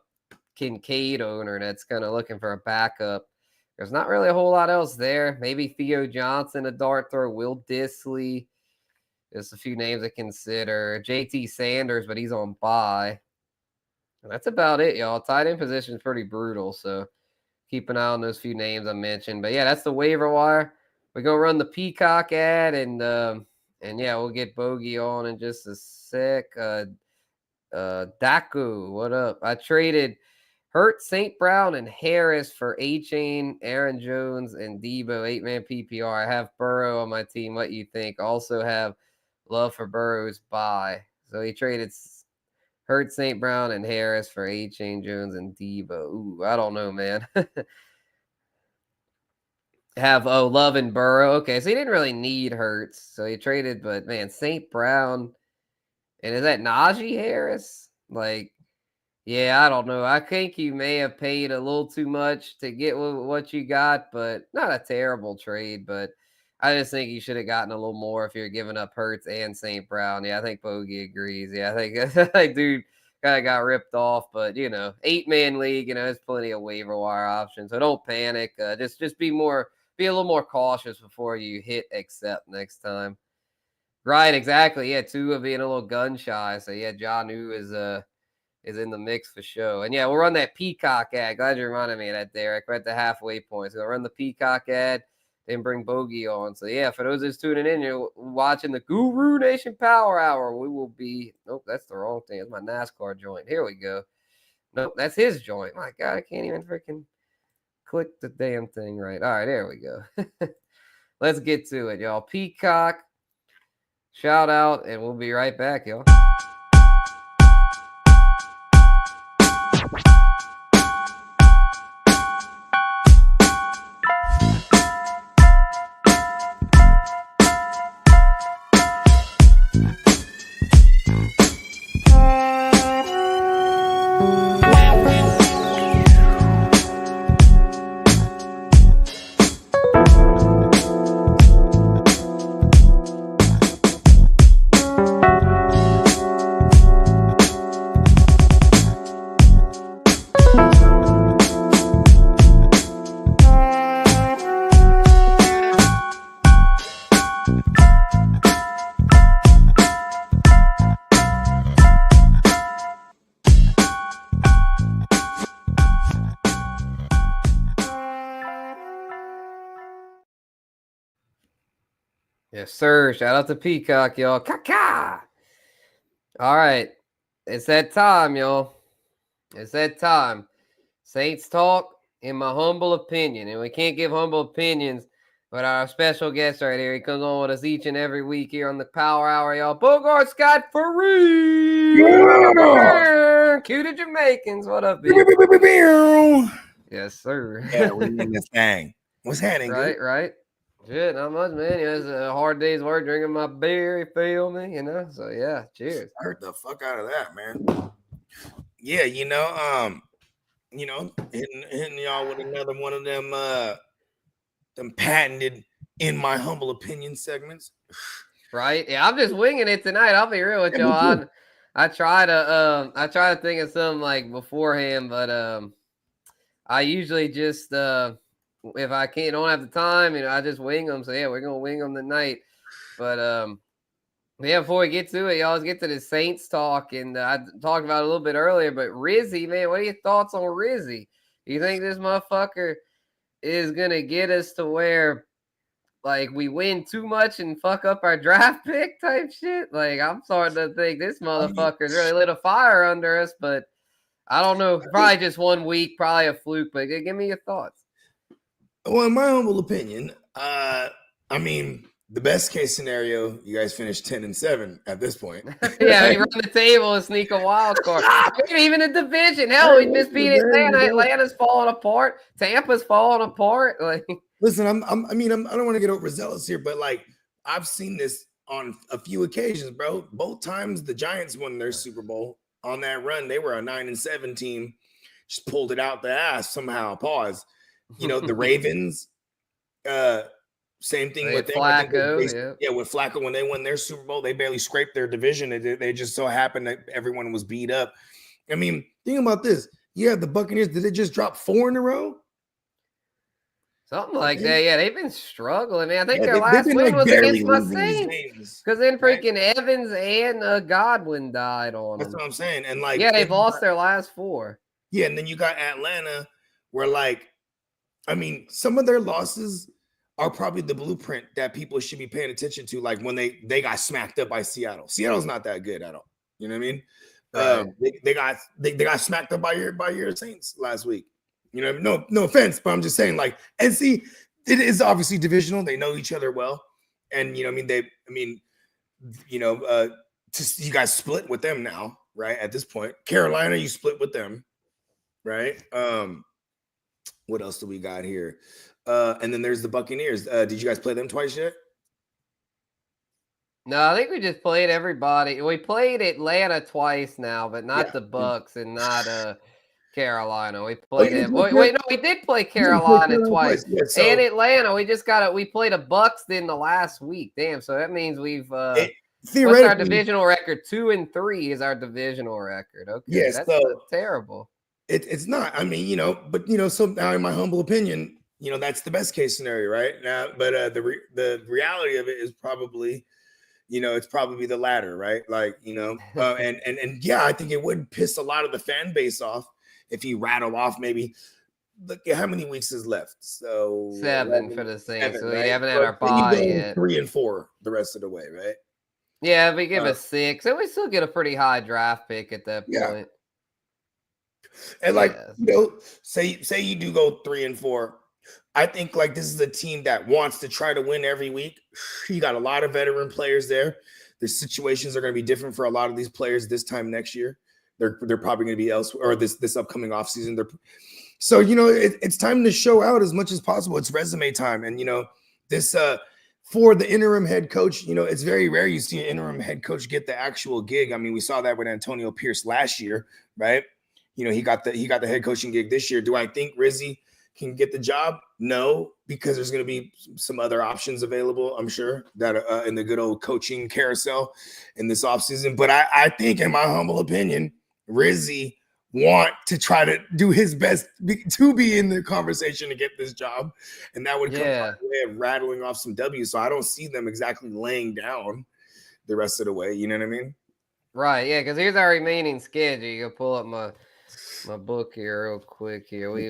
Kincaid owner that's kind of looking for a backup. There's not really a whole lot else there. Maybe Theo Johnson, a dart throw. Will Dissly. Just a few names to consider. JT Sanders, but he's on bye. And that's about it, y'all. Tight end position is pretty brutal, so keep an eye on those few names I mentioned. But yeah, that's the waiver wire. We're gonna run the Peacock ad, and yeah, we'll get Bogey on in just a sec. Daku, what up? I traded Hurt, St. Brown, and Harris for A-Chain, Aaron Jones, and Debo, 8-man PPR. I have Burrow on my team. What you think? Also have love for Burrow's buy. So he traded Hurt, St. Brown, and Harris for A-Chain, Jones, and Debo. Ooh, I don't know, man. Have Love and Burrow. Okay, so he didn't really need Hurts, so he traded, but man, St. Brown, and is that Najee Harris? Like, yeah, I don't know. I think you may have paid a little too much to get what you got, but not a terrible trade. But I just think you should have gotten a little more if you're giving up Hurts and St. Brown. Yeah, I think Bogey agrees. Yeah, I think like dude kind of got ripped off, but 8-man league, there's plenty of waiver wire options. So don't panic. Just be a little more cautious before you hit accept next time. Right, exactly. Yeah, Tua being a little gun shy. So yeah, Jonnu is in the mix for sure. And yeah, we'll run that Peacock ad. Glad you reminded me of that, Derek. We're at the halfway point. So we'll run the Peacock ad, then bring Bogey on. So yeah, for those that's tuning in, you're watching the Guru Nation Power Hour. We will be, nope, that's the wrong thing. It's my NASCAR joint. Here we go. Nope, that's his joint. My God, I can't even freaking click the damn thing right. All right, there we go. Let's get to it, y'all. Peacock, shout out, and we'll be right back, y'all. Yes, sir. Shout out to Peacock, y'all. Kaka! All right. It's that time, y'all. It's that time. Saints talk, in my humble opinion. And we can't give humble opinions, but our special guest right here, he comes on with us each and every week here on the Power Hour, y'all. Bogard Scott for real. Cue the Jamaicans. What up, B? Yes, sir. Yeah, we in this thing. What's happening? Right. Shit, not much, man. It was a hard day's work drinking my beer, you feel me? So yeah, cheers. I heard the fuck out of that, man. Yeah, hitting y'all with another one of them patented, in my humble opinion, segments. Right? Yeah, I'm just winging it tonight. I'll be real with y'all. I try to think of something like beforehand, but I usually just if I don't have the time, I just wing them. So yeah, we're gonna wing them tonight. But yeah, before we get to it, y'all, let's get to the Saints talk. And I talked about it a little bit earlier, but Rizzi, man, what are your thoughts on Rizzi? Do you think this motherfucker is gonna get us to where like we win too much and fuck up our draft pick type shit? Like I'm starting to think this motherfucker's really lit a fire under us, but I don't know. Probably just 1 week, probably a fluke. But give me your thoughts. Well, in my humble opinion, the best case scenario, you guys finish 10-7 at this point. Yeah, we run the table and sneak a wild card. Even a division. Hell, we just beat Atlanta. Atlanta's falling apart. Tampa's falling apart. Like, listen, I don't want to get overzealous here, but like I've seen this on a few occasions, bro. Both times the Giants won their Super Bowl on that run, they were a 9-7 team, just pulled it out the ass somehow. Pause. The Ravens, same thing with Flacco. With Flacco, when they won their Super Bowl, they barely scraped their division. They just so happened that everyone was beat up. I mean, think about this. You have the Buccaneers. Did they just drop 4 in a row? Something like that. Yeah, they've been struggling, man. I think their last win was against my Saints. Because then freaking Evans and Godwin died on them. That's what I'm saying. And they've lost their last 4. Yeah, and then you got Atlanta, where some of their losses are probably the blueprint that people should be paying attention to. Like when they got smacked up by Seattle. Seattle's not that good at all. You know what I mean? Right. They got smacked up by your Saints last week. No offense, but I'm just saying, and see, it is obviously divisional. They know each other well. And, you guys split with them now, right? At this point, Carolina, you split with them, right? What else do we got here? And then there's the Buccaneers. Did you guys play them twice yet? No, I think we just played everybody. We played Atlanta twice now, but not the Bucks and not Carolina. We played it. Wait, no, we did play Carolina twice. Yeah, and Atlanta. We played a Bucks in the last week. Damn, so that means we've what's our divisional record? 2-3 is our divisional record. Okay. Yeah, that's terrible. It's not. So now in my humble opinion, that's the best case scenario, right? Now, but the reality of it is probably, it's probably the latter, right? And yeah, I think it would piss a lot of the fan base off if you rattle off maybe. Look at how many weeks is left. So 7 for the Saints. So we haven't had our bye yet. 3 and 4 the rest of the way, right? Yeah, if we give us 6, and we still get a pretty high draft pick at that point. And say you do go 3 and 4. I think this is a team that wants to try to win every week. You got a lot of veteran players there. The situations are going to be different for a lot of these players this time next year. They're probably going to be elsewhere, or this upcoming offseason. So it's time to show out as much as possible. It's resume time, and this for the interim head coach. It's very rare you see an interim head coach get the actual gig. I mean, we saw that with Antonio Pierce last year, right? He got the head coaching gig this year. Do I think Rizzi can get the job? No, because there's going to be some other options available, I'm sure, that in the good old coaching carousel in this offseason. But I think, in my humble opinion, Rizzi want to try to do his best to be in the conversation to get this job. And that would come by way of rattling off some W's. So I don't see them exactly laying down the rest of the way. You know what I mean? Right. Yeah, because here's our remaining schedule. You can pull up my book here real quick here. We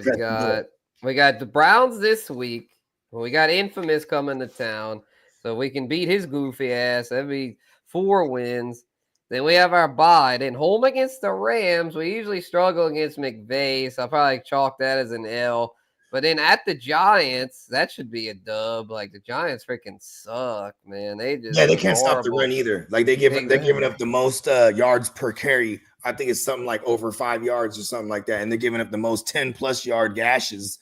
got the Browns this week. We got Infamous coming to town. So we can beat his goofy ass. That'd be 4 wins. Then we have our bye. Then home against the Rams. We usually struggle against McVay, so I'll probably chalk that as an L. But then at the Giants, that should be a dub. Like the Giants freaking suck, man. They just They look can't stop the horrible. run either. Like they're giving up the most yards per carry. I think it's something like over 5 yards or something like that. And they're giving up the most 10+ yard gashes.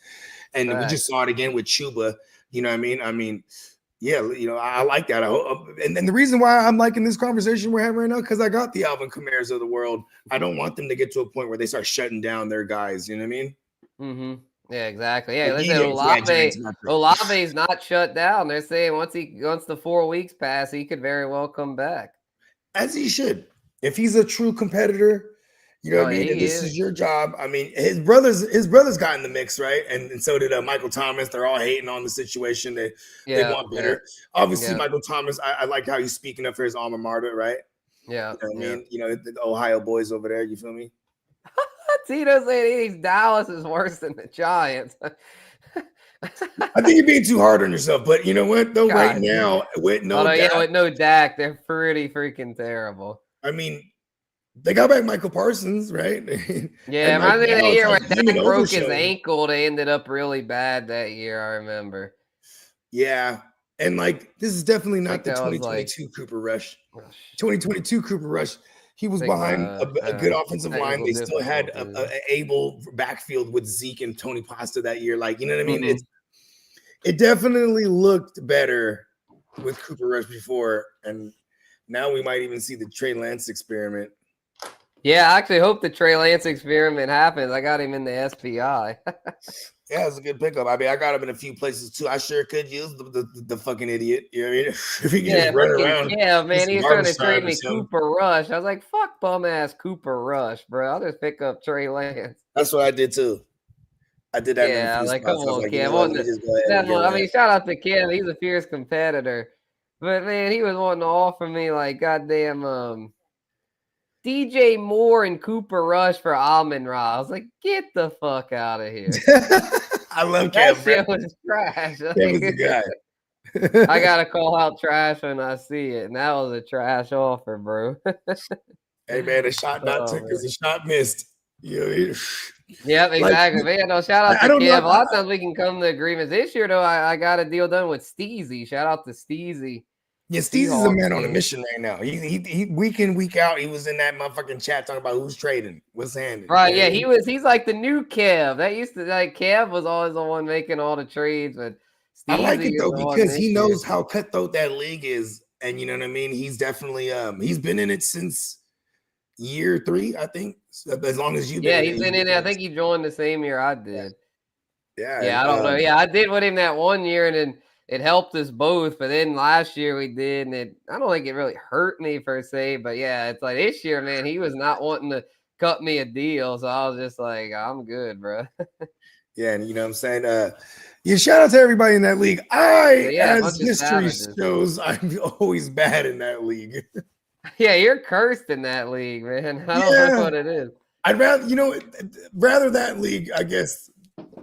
And we just saw it again with Chuba. You know what I mean? Yeah, I like that. I hope, and the reason why I'm liking this conversation we're having right now, because I got the Alvin Kamaras of the world. I don't want them to get to a point where they start shutting down their guys. You know what I mean? Mm-hmm. Yeah, exactly. Yeah, Like, listen, Olave's not shut down. They're saying once the 4 weeks pass, he could very well come back. As he should. If he's a true competitor, you know what I mean? And this is your job. I mean, his brothers got in the mix, right? And so did Michael Thomas. They're all hating on the situation. They want better. Yeah. Obviously, Michael Thomas, I like how he's speaking up for his alma mater, right? Yeah. You know what I mean? The Ohio boys over there, you feel me? Tito said he thinks Dallas is worse than the Giants. I think you're being too hard on yourself, but you know what? Though right now, with no Dak, they're pretty freaking terrible. I mean, they got back Michael Parsons, right? Yeah, I think that year when Dak broke his ankle, they ended up really bad that year. I remember. Yeah, and this is definitely not the 2022 Cooper Rush. 2022 Cooper Rush. He was behind a good offensive line. They still had an able backfield with Zeke and Tony Pasta that year. You know what I mean? Mm-hmm. It definitely looked better with Cooper Rush before, and now we might even see the Trey Lance experiment. Yeah, I actually hope the Trey Lance experiment happens. I got him in the SPI. Yeah, it's a good pickup. I mean, I got him in a few places too. I sure could use the fucking idiot. You know what I mean? If he can just run around. Yeah, man, he was trying to trade me Cooper Rush. I was like, fuck bum ass Cooper Rush, bro. I'll just pick up Trey Lance. That's what I did too. I did that. Yeah, come on, Cam. I mean, shout out to Cam. He's a fierce competitor. But man, he was wanting to offer me goddamn DJ Moore and Cooper Rush for Amon-Ra. I was like, get the fuck out of here. I love Cam. That shit was trash. Cam was the guy. I gotta call out trash when I see it, and that was a trash offer, bro. Hey man, a shot not took is a shot missed. Yep, exactly. Man, no, shout out to Kev. A lot of times we can come to agreements. This year, though, I got a deal done with Steezy. Shout out to Steezy. Yeah, Steezy's a man on a mission right now. He week in, week out, he was in that motherfucking chat talking about who's trading, what's handed. Right, yeah, he's like the new Kev. That used to Kev was always the one making all the trades, but Steezy, I like it though because he knows how cutthroat that league is, and you know what I mean. He's definitely he's been in it since year 3, I think. As long as you've been he's been in it. I think he joined the same year I did. Yeah, I don't know. Yeah, I did with him that one year, and then it helped us both. But then last year we did, and I don't think it really hurt me per se. But yeah, it's like this year, man, he was not wanting to cut me a deal, so I was just like, I'm good, bro. Yeah, and you know what I'm saying. Yeah, shout out to everybody in that league. As history shows, I'm always bad in that league. Yeah, you're cursed in that league, man. I don't know what it is. I'd rather that league, I guess,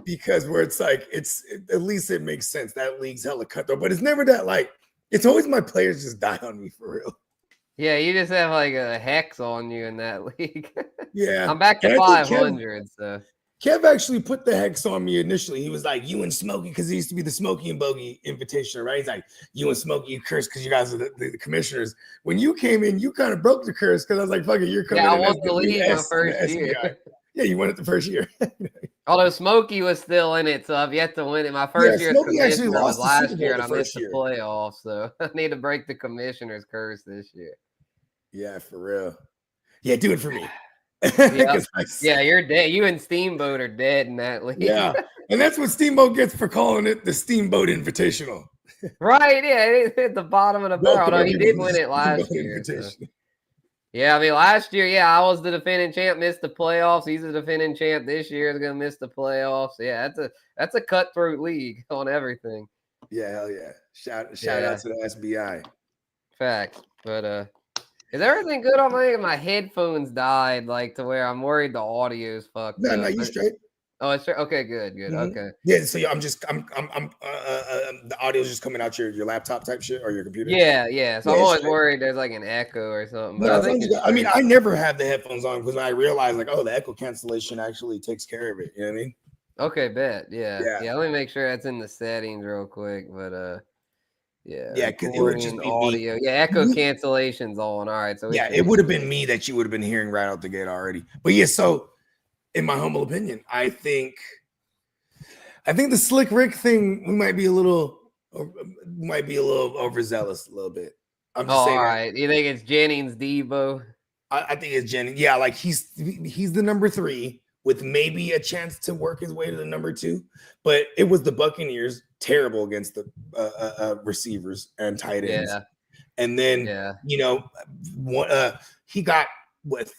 because where it's at least it makes sense. That league's hella cutthroat, but it's never that it's always my players just die on me for real. Yeah, you just have a hex on you in that league. Yeah. I'm back to 500, so. Kev actually put the hex on me initially. He was like, you and Smokey, because he used to be the Smokey and Bogey Invitational, right? He's like, you and Smokey, you curse because you guys are the commissioners. When you came in, you kind of broke the curse because I was like, fuck it, you're coming in. Yeah, I won the league my first year. Yeah, you won it the first year. Although Smokey was still in it, so I've yet to win it. My first year Smokey actually lost last year, and I missed the playoffs, so I need to break the commissioner's curse this year. Yeah, for real. Yeah, do it for me. Yeah, you're dead. You and Steamboat are dead in that league. Yeah, and that's what Steamboat gets for calling it the Steamboat Invitational. Right, yeah, it hit the bottom of the barrel. Although he did win it last year. So. Yeah, I mean, last year, I was the defending champ, missed the playoffs. He's the defending champ this year, is going to miss the playoffs. Yeah, that's a cutthroat league on everything. Yeah, hell yeah. Shout out to the SBI. Facts. But is everything good on my headphones died, to where I'm worried the audio is fucked up. No, you straight. Oh, it's okay. Good. Okay. Yeah, so I'm the audio's just coming out your laptop type shit or your computer. Yeah. So Yeah, I'm it's always straight. worried there's like an echo or something, but No, I as long think as it's I mean, straight. I never have the headphones on because I realized like, oh, the echo cancellation actually takes care of it. You know what I mean? Okay, bet. Yeah. Yeah. Let me make sure that's in the settings real quick. But yeah, Yeah, because it would just recording be me. audio. Yeah, echo cancellation's on. All right, so it Yeah, should it be would have been good. me that you would have been hearing right out the gate already. But yeah, so in my humble opinion, I think the Slick Rick thing we might be a little overzealous a little bit. I'm Oh, just all saying that. right. You think it's Jennings, Debo? I think it's Jennings. Yeah, like he's the number 3 with maybe a chance to work his way to the number 2. But it was the Buccaneers terrible against the receivers and tight ends. Yeah. And then Yeah. he got what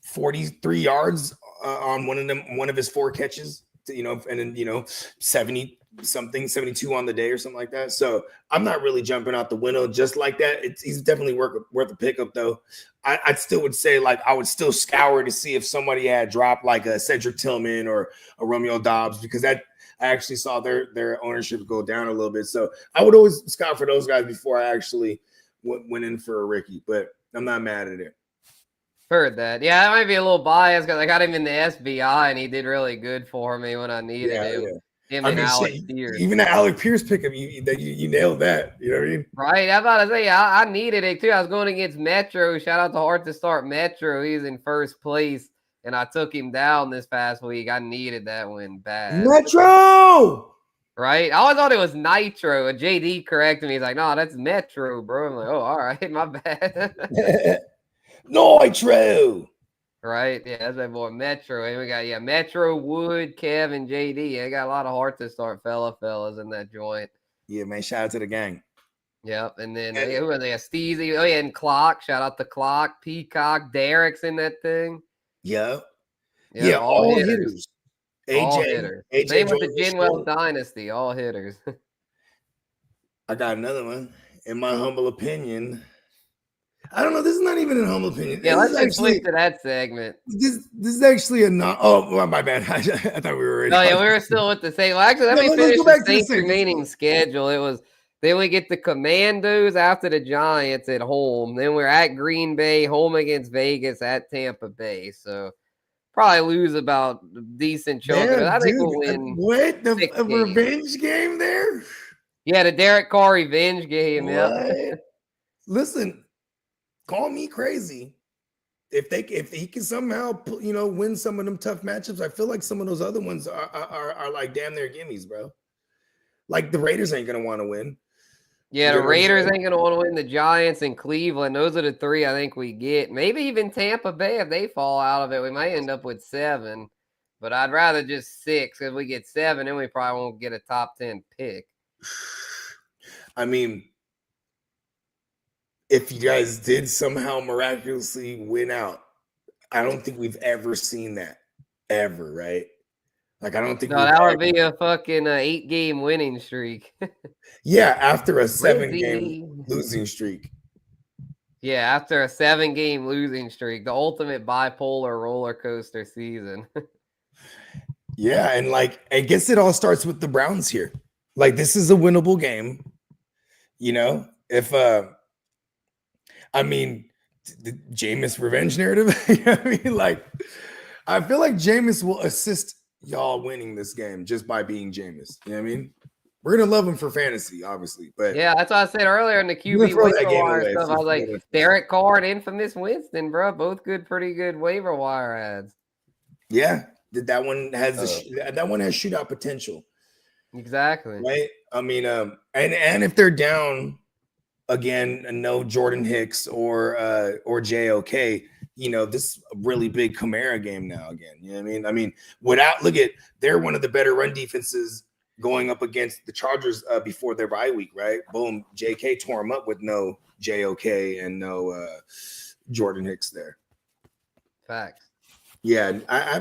43 yards on one of his 4 catches. And then 70 something 72 on the day or something like that. So I'm not really jumping out the window just like that. He's definitely worth a pickup though. I still would say like I would still scour to see if somebody had dropped like a Cedric Tillman or a Romeo Dobbs because that I actually saw their ownership go down a little bit. So I would always scout for those guys before I actually went in for a Ricky, but I'm not mad at it. Heard that. Yeah, I might be a little biased because I got him in the SBI and he did really good for me when I needed him. Yeah. Him and Alex Pierce. Even the Alec Pierce pickup, you nailed that. You know what I mean? Right. I'm about to say, I needed it too. I was going against Metro. Shout out to Hard to Start Metro. He's in first place, and I took him down this past week. I needed that win bad. Metro! Right? I always thought it was Nitro. And JD corrected me. He's like, no, that's Metro, bro. I'm like, oh, all right. My bad. Nitro! Right? Yeah, that's my boy Metro. And we got, Metro, Wood, Kevin, JD. Yeah, got a lot of Hard to Start fellas in that joint. Yeah, man. Shout out to the gang. Yep. And then who are they? Steezy. Oh, yeah, and Clock. Shout out to Clock. Peacock. Derek's in that thing. Yep. Yeah, all hitters. All hitters. Same with the Genwell Dynasty. All hitters. I got another one. In my humble opinion, I don't know. This is not even an humble opinion. Yeah, let's just flip to that segment. This is actually a not. Oh, well, my bad. I thought we were already. Oh, yeah, we were still with the same. Well, actually, let me finish the Saints' remaining schedule. It was then we get the Commandos after the Giants at home. Then we're at Green Bay, home against Vegas, at Tampa Bay. So probably lose about a decent chunk of it. I think we'll win. What? The revenge game there? Yeah, the Derek Carr revenge game. Yeah. Listen, call me crazy. If he can somehow win some of them tough matchups, I feel like some of those other ones are like damn near gimmies, bro. Like the Raiders ain't gonna want to win. Yeah, the Raiders ain't gonna want to win. The Giants and Cleveland, those are the 3 I think we get. Maybe even Tampa Bay if they fall out of it, we might end up with 7. But I'd rather just 6 because we get 7, then we probably won't get a top 10 pick. I mean, if you guys did somehow miraculously win out, I don't think we've ever seen that ever, right? Like I don't think that would be a fucking 8-game winning streak. Yeah, after a 7-game losing streak. Yeah, after a 7-game losing streak, the ultimate bipolar roller coaster season. Yeah, and like I guess it all starts with the Browns here. Like this is a winnable game. If I mean the Jameis revenge narrative. I mean, like I feel like Jameis will assist y'all winning this game just by being Jameis. You know what I mean? We're gonna love him for fantasy, obviously, but yeah, that's what I said earlier in the QB waiver wire stuff. I was like, Derek Carr and Infamous Winston, bro, both pretty good waiver wire ads. Yeah, that one has shootout potential. Exactly. Right. I mean, and if they're down again, no Jordan Hicks or JOK, this really big Kamara game now again. You know what I mean? They're one of the better run defenses going up against the Chargers before their bye week, right? Boom, JK tore him up with no JOK and no Jordan Hicks there. Facts. Yeah, I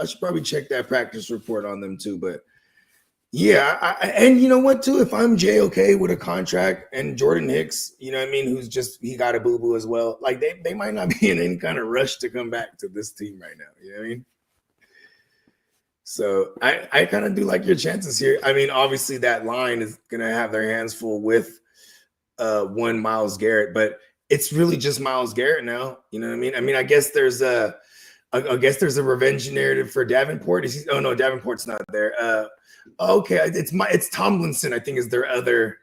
should probably check that practice report on them too, but yeah, and you know what too? If I'm JOK with a contract and Jordan Hicks, you know what I mean, he got a boo-boo as well. Like they might not be in any kind of rush to come back to this team right now. You know what I mean? So I kind of do like your chances here. I mean, obviously that line is gonna have their hands full with one Myles Garrett, but it's really just Myles Garrett now. You know what I mean? I mean, I guess there's a revenge narrative for Davenport. Oh no, Davenport's not there. Okay, it's Tomlinson, I think, is their other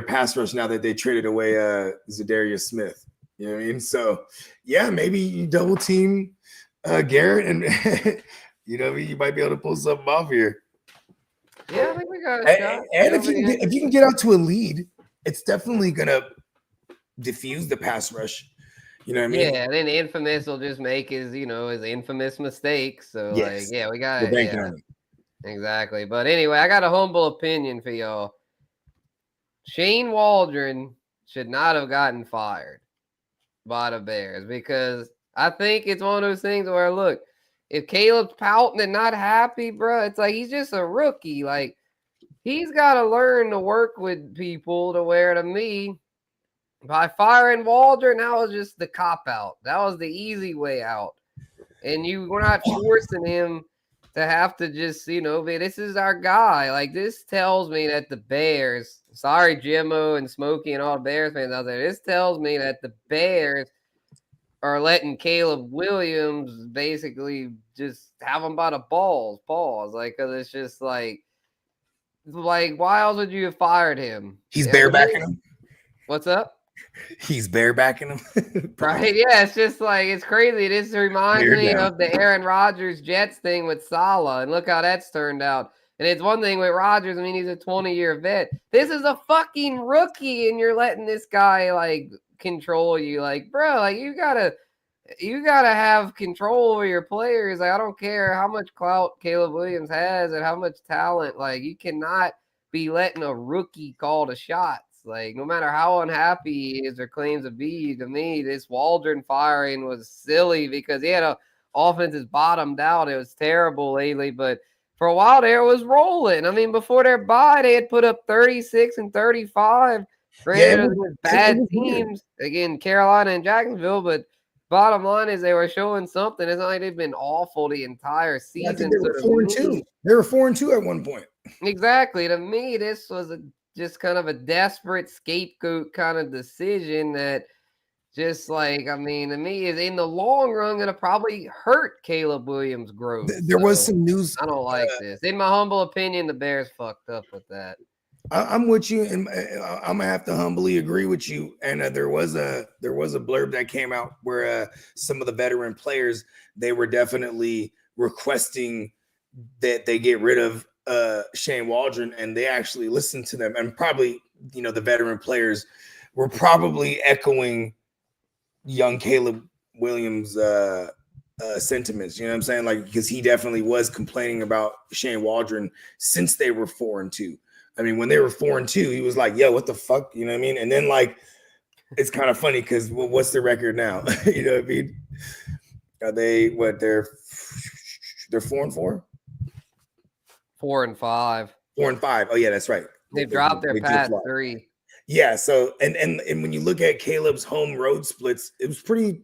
pass rush now that they traded away Zadarius Smith. You know what I mean? So yeah, maybe you double team Garrett and you know, you might be able to pull something off here. Yeah, I think we got a shot. And if you can get out to a lead, it's definitely gonna diffuse the pass rush. You know what I mean? Yeah, and then Infamous will just make his infamous mistakes. So Yes. like, yeah, we got We're banking on it. Exactly. But anyway, I got a humble opinion for y'all. Shane Waldron should not have gotten fired by the Bears because I think it's one of those things where, look, if Caleb's pouting and not happy, bro, it's like he's just a rookie. Like, he's got to learn to work with people to where, to me, by firing Waldron, that was just the cop-out. That was the easy way out. And you were not forcing him to have to just, this is our guy. Like, this tells me that the Bears, sorry, Jimmo and Smokey and all the Bears fans out there, this tells me that the Bears are letting Caleb Williams basically just have him by the balls, pause. Like, because it's just like, why else would you have fired him? He's barebacking him. What's up? He's barebacking him. Right? Yeah, it's just like, it's crazy. This reminds me of the Aaron Rodgers Jets thing with Saleh, and look how that's turned out. And it's one thing with Rodgers. I mean, he's a 20-year vet. This is a fucking rookie, and you're letting this guy like control you. Like, bro, like you gotta have control over your players. Like, I don't care how much clout Caleb Williams has and how much talent. Like, you cannot be letting a rookie call the shots. Like, no matter how unhappy he is or claims to be, to me, this Waldron firing was silly because he had a offense is bottomed out. It was terrible lately, but for a while there, it was rolling. I mean, before their bye, they had put up 36 and 35. Granted, with bad teams, again, Carolina and Jacksonville, but bottom line is they were showing something. It's not like they've been awful the entire season. I think they were 4-2. They were 4-2 at one point. Exactly. To me, this was just kind of a desperate scapegoat kind of decision that just like, I mean, to me, is in the long run going to probably hurt Caleb Williams' growth. There was some news. I don't like this. In my humble opinion, the Bears fucked up with that. I'm with you, and I'm gonna have to humbly agree with you. And there was a blurb that came out where some of the veteran players, they were definitely requesting that they get rid of Shane Waldron, and they actually listened to them. And probably, the veteran players were probably echoing young Caleb Williams' sentiments. You know what I'm saying? Like, because he definitely was complaining about Shane Waldron since they were 4-2. I mean, when they were 4-2, he was like, yo, what the fuck? You know what I mean? And then, like, it's kind of funny because what's the record now? You know what I mean? Are they they're 4-4? 4-5. 4-5. Oh, yeah, that's right. They've dropped their past 3. Yeah. So, and when you look at Caleb's home road splits, it was pretty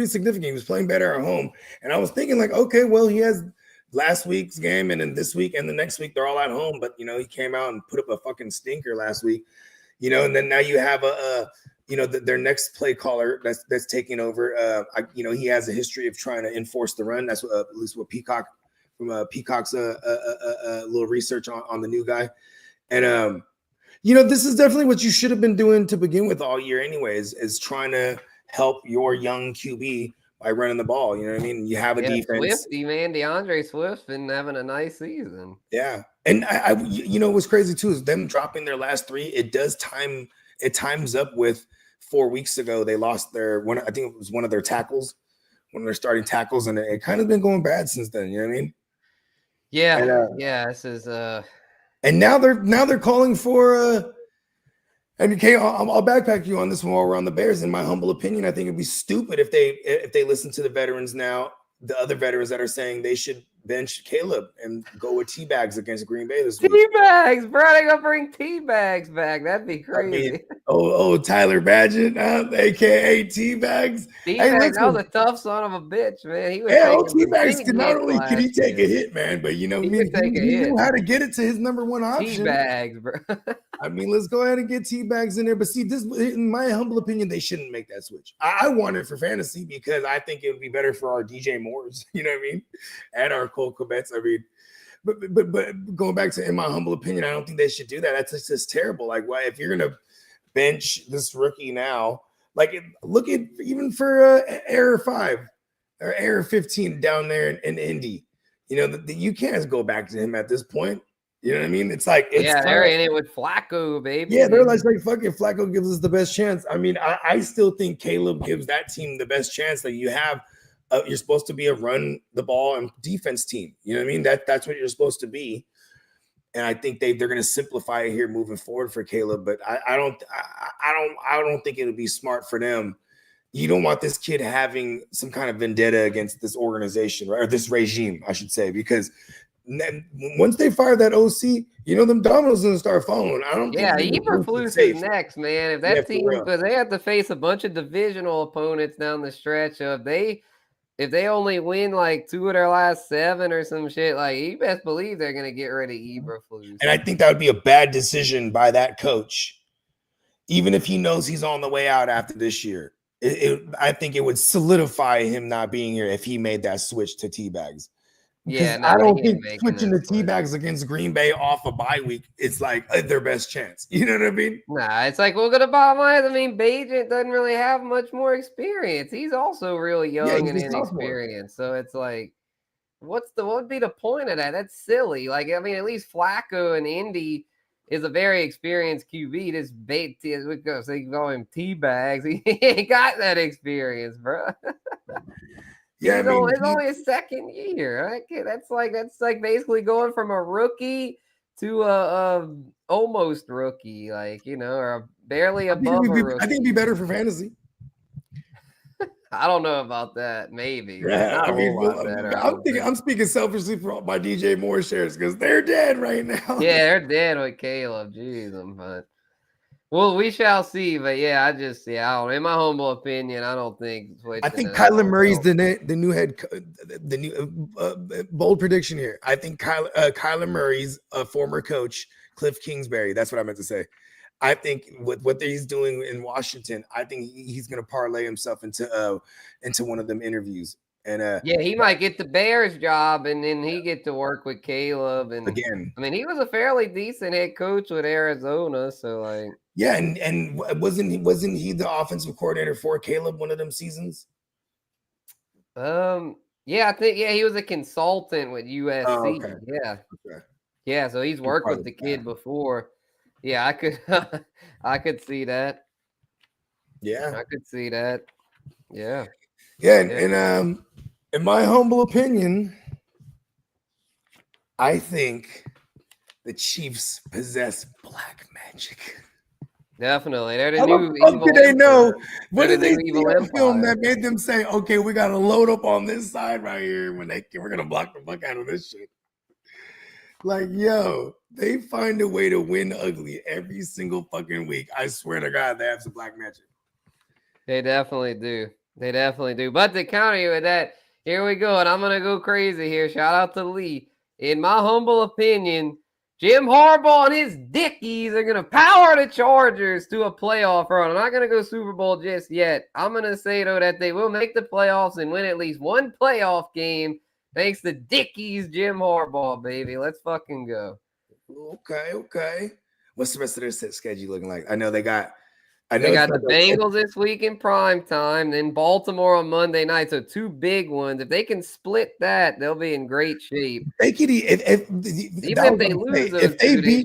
significant. He was playing better at home. And I was thinking, like, okay, well, he has last week's game, and then this week and the next week they're all at home. But he came out and put up a fucking stinker last week. And then now you have their next play caller that's taking over. He has a history of trying to enforce the run. That's at least what Peacock from Peacock's little research on the new guy. And this is definitely what you should have been doing to begin with all year, anyways, is trying to help your young QB by running the ball. You know what I mean? You have a defense. Swifty, man, DeAndre Swift's been having a nice season. Yeah, and I what's crazy too is them dropping their last 3. It times up with 4 weeks ago they lost their one. I think it was one of their tackles, one of their starting tackles, and it kind of been going bad since then. You know what I mean? Yeah, this is and now they're calling for and okay, I'll backpack you on this one while we're on the Bears. In my humble opinion, I think it'd be stupid if they listen to the veterans now, the other veterans that are saying they should bench Caleb and go with T-Bags against Green Bay this week. T-Bags, bro. They gonna bring T-Bags back. That'd be crazy. I mean, Tyler Badgett, aka T-Bags. T-Bags, that was a tough son of a bitch, man. He was T-Bags can not only can he take a hit, man, but he knew how to get it to his number one option. T-Bags, bro. I mean, let's go ahead and get T-Bags in there. But see, this, in my humble opinion, they shouldn't make that switch. I want it for fantasy because I think it would be better for our DJ Moores, you know what I mean, and our Cole Kobets. I mean, but going back to, in my humble opinion, I don't think they should do that. That's just terrible. Like, why, if you're gonna bench this rookie now, like, look at even for Error 5 or Error 15 down there in Indy, you know, you can't go back to him at this point. You know what I mean? It's like, they're in it with Flacco, baby. Yeah, they're like fucking Flacco gives us the best chance. I mean, I still think Caleb gives that team the best chance that you have. You're supposed to be a run the ball and defense team. You know what I mean? That's what you're supposed to be. And I think they're going to simplify it here moving forward for Caleb. But I don't think it'll be smart for them. You don't want this kid having some kind of vendetta against this organization, right? Or this regime, I should say, because once they fire that OC, you know, them dominoes gonna start falling. I don't. Yeah, Eberflus is next, man. If that team, because they have to face a bunch of divisional opponents down the stretch. If they only win like 2 of their last 7 or some shit, like, you best believe they're gonna get rid of Eberflus. And I think that would be a bad decision by that coach, even if he knows he's on the way out after this year. I think it would solidify him not being here if he made that switch to T-Bags. Yeah, I don't think switching the T-Bags against Green Bay off a bye week, it's like their best chance. You know what I mean? Nah, it's like, we're gonna bottom line. I mean, Bajent doesn't really have much more experience. He's also really young and inexperienced. So it's like, what would be the point of that? That's silly. Like, I mean, at least Flacco in Indy is a very experienced QB. This we call him T-Bags. He ain't got that experience, bro. Yeah, it's only his second year. Okay, that's like basically going from a rookie to a almost rookie, like, you know, or barely above a rookie. I think it'd be better for fantasy. I don't know about that. Maybe. Yeah, I'm speaking selfishly for all my DJ Moore shares because they're dead right now. Yeah, they're dead with Caleb. Jeez, I'm fine. Well, we shall see, but yeah, I don't know. In my humble opinion, I don't think. I think Kyler Murray's the new head, the new bold prediction here. I think Kyler Murray's a former coach, Cliff Kingsbury. That's what I meant to say. I think with what he's doing in Washington, I think he's going to parlay himself into one of them interviews. And yeah, he might get the Bears job, and then he get to work with Caleb. And again, I mean, he was a fairly decent head coach with Arizona, so like. Yeah, and wasn't he the offensive coordinator for Caleb one of them seasons? Yeah, I think he was a consultant with USC. Oh, okay. Yeah. Okay. Yeah, so he's worked with the kid before. Yeah, I could see that. Yeah. I could see that. Yeah. Yeah, and in my humble opinion, I think the Chiefs possess black magic. Definitely. They're the How new the fuck evil do they know? Empire. What did they see in film that made them say, okay, we got to load up on this side right here we're going to block the fuck out of this shit? Like, yo, they find a way to win ugly every single fucking week. I swear to God, they have some black magic. They definitely do. But to counter you with that, here we go. And I'm going to go crazy here. Shout out to Lee. In my humble opinion, Jim Harbaugh and his dickies are going to power the Chargers to a playoff run. I'm not going to go Super Bowl just yet. I'm going to say, though, that they will make the playoffs and win at least one playoff game thanks to dickies Jim Harbaugh, baby. Let's fucking go. Okay. What's the rest of their schedule looking like? I know they got the Bengals this week in prime time, then Baltimore on Monday night. So 2 big ones. If they can split that, they'll be in great shape. They could even if they lose, if they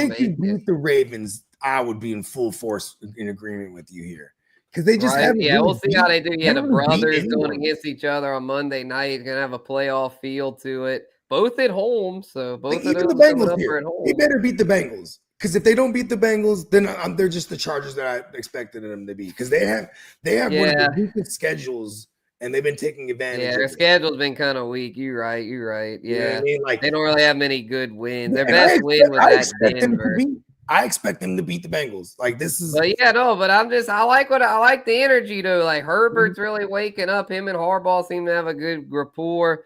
could beat the Ravens, I would be in full force in agreement with you here because they just haven't. Yeah, we'll see how they do. Yeah, the brothers going against each other on Monday night. Gonna have a playoff feel to it. Both at home, so both of those the Bengals are at home. They better beat the Bengals. Because if they don't beat the Bengals, then they're just the Chargers that I expected them to be. Because they have one of the weakest schedules and they've been taking advantage. Yeah, their schedule's been kind of weak. You're right. Yeah, you know what I mean? Like they don't really have many good wins. Their best win was at Denver. I expect them to beat the Bengals. Like this is. But yeah, no. But I like the energy though. Like Herbert's really waking up. Him and Harbaugh seem to have a good rapport.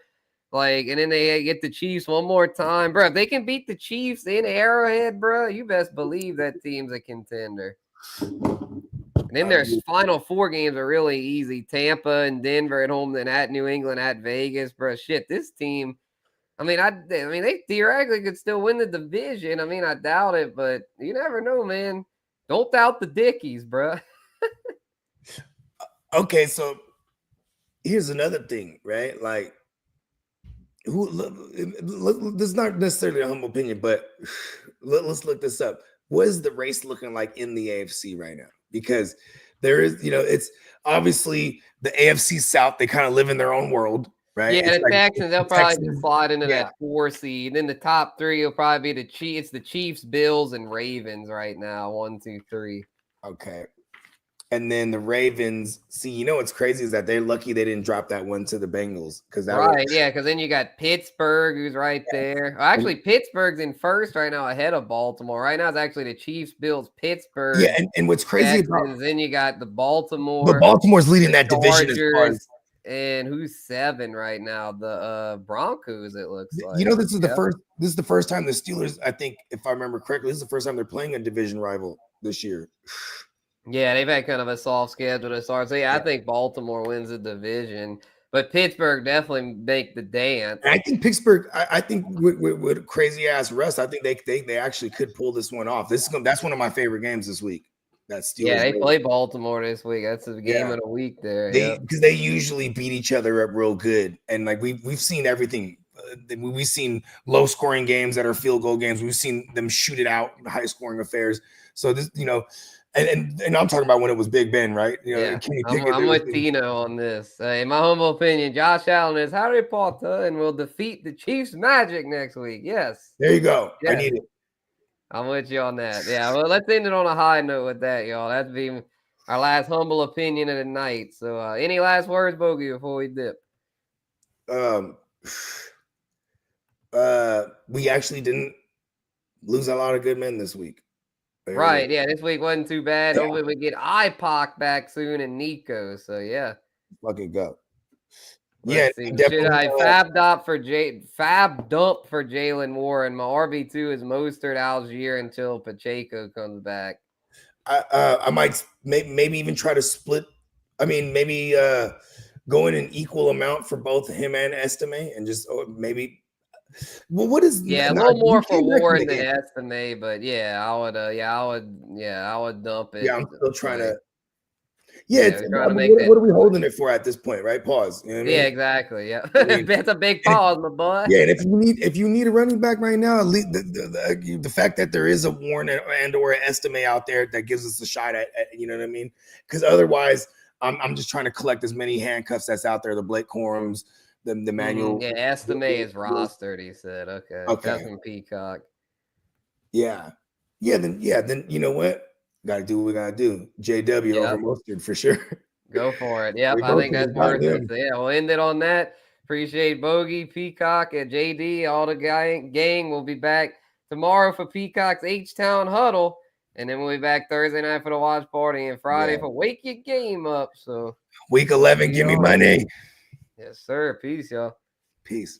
Like, and then they get the Chiefs one more time, bro. If they can beat the Chiefs in Arrowhead, bro, you best believe that team's a contender. And then their final 4 games are really easy: Tampa and Denver at home, then at New England, at Vegas, bro. Shit, this team. I mean, they theoretically could still win the division. I mean, I doubt it, but you never know, man. Don't doubt the Dickies, bro. Okay, so here's another thing, right? Like. This is not necessarily a humble opinion, but let's look this up. What is the race looking like in the AFC right now? Because there is, it's obviously the AFC South. They kind of live in their own world, right? Yeah, the Texans, they'll probably slide into that 4 seed. Then the top 3 will probably be the Chiefs. It's the Chiefs, Bills, and Ravens right now. 1, 2, 3. Okay. And then the Ravens, what's crazy is that they're lucky they didn't drop that one to the Bengals. Because then you got Pittsburgh, who's right there. Well, actually, Pittsburgh's in first right now ahead of Baltimore. Right now, it's actually the Chiefs, Bills, Pittsburgh. Yeah, and what's crazy about then you got the Baltimore. But Baltimore's leading that division as far as. And who's 7 right now? The Broncos, it looks like. This is the first time the Steelers, I think, if I remember correctly, this is the first time they're playing a division rival this year. Yeah, they've had kind of a soft schedule to start. So, I think Baltimore wins the division. But Pittsburgh definitely make the dance. And I think Pittsburgh, I think with crazy-ass Russ, I think they actually could pull this one off. That's one of my favorite games this week. They play Baltimore this week. That's the game of the week there. Because they usually beat each other up real good. And, like, we've seen everything. We've seen low-scoring games that are field goal games. We've seen them shoot it out, high-scoring affairs. So, this, And I'm talking about when it was Big Ben, right? I'm with Tino on this. In my humble opinion, Josh Allen is Harry Potter and will defeat the Chiefs Magic next week. Yes. There you go. Yes. I need it. I'm with you on that. Yeah, well, let's end it on a high note with that, y'all. That's been our last humble opinion of the night. So any last words, Bogey, before we dip? We actually didn't lose a lot of good men this week. Right, this week wasn't too bad. Hopefully we get IPOC back soon and Nico. So fucking go. Should I fab dump for Jalen Warren? My RB2 is Mostert, Algier until Pacheco comes back. I might maybe even try to split. I mean, maybe go in an equal amount for both him and Estime, and just maybe. Well, what is a little more for Warren than Estime, but I would dump it. Yeah, I'm still trying to. What are we holding it for at this point, right? Pause. You know what I mean? Yeah, exactly. Yeah, that's a big pause, my boy. Yeah, and if you need a running back right now, at least the fact that there is a Warren and or an Estime out there that gives us a shot at you know what I mean? Because otherwise, I'm just trying to collect as many handcuffs that's out there. The Blake Corums. The manual. Estime is rostered, he said. Okay. That's from Peacock. Then you know what? Gotta do what we gotta do. JW over Mustard for sure. Go for it. Yep, I think that's worth it. So we'll end it on that. Appreciate Bogey, Peacock, and JD, all the gang. We'll be back tomorrow for Peacock's H-Town Huddle. And then we'll be back Thursday night for the watch party and Friday for Wake Your Game Up. So week 11, give me money. Yes, sir. Peace, y'all. Peace.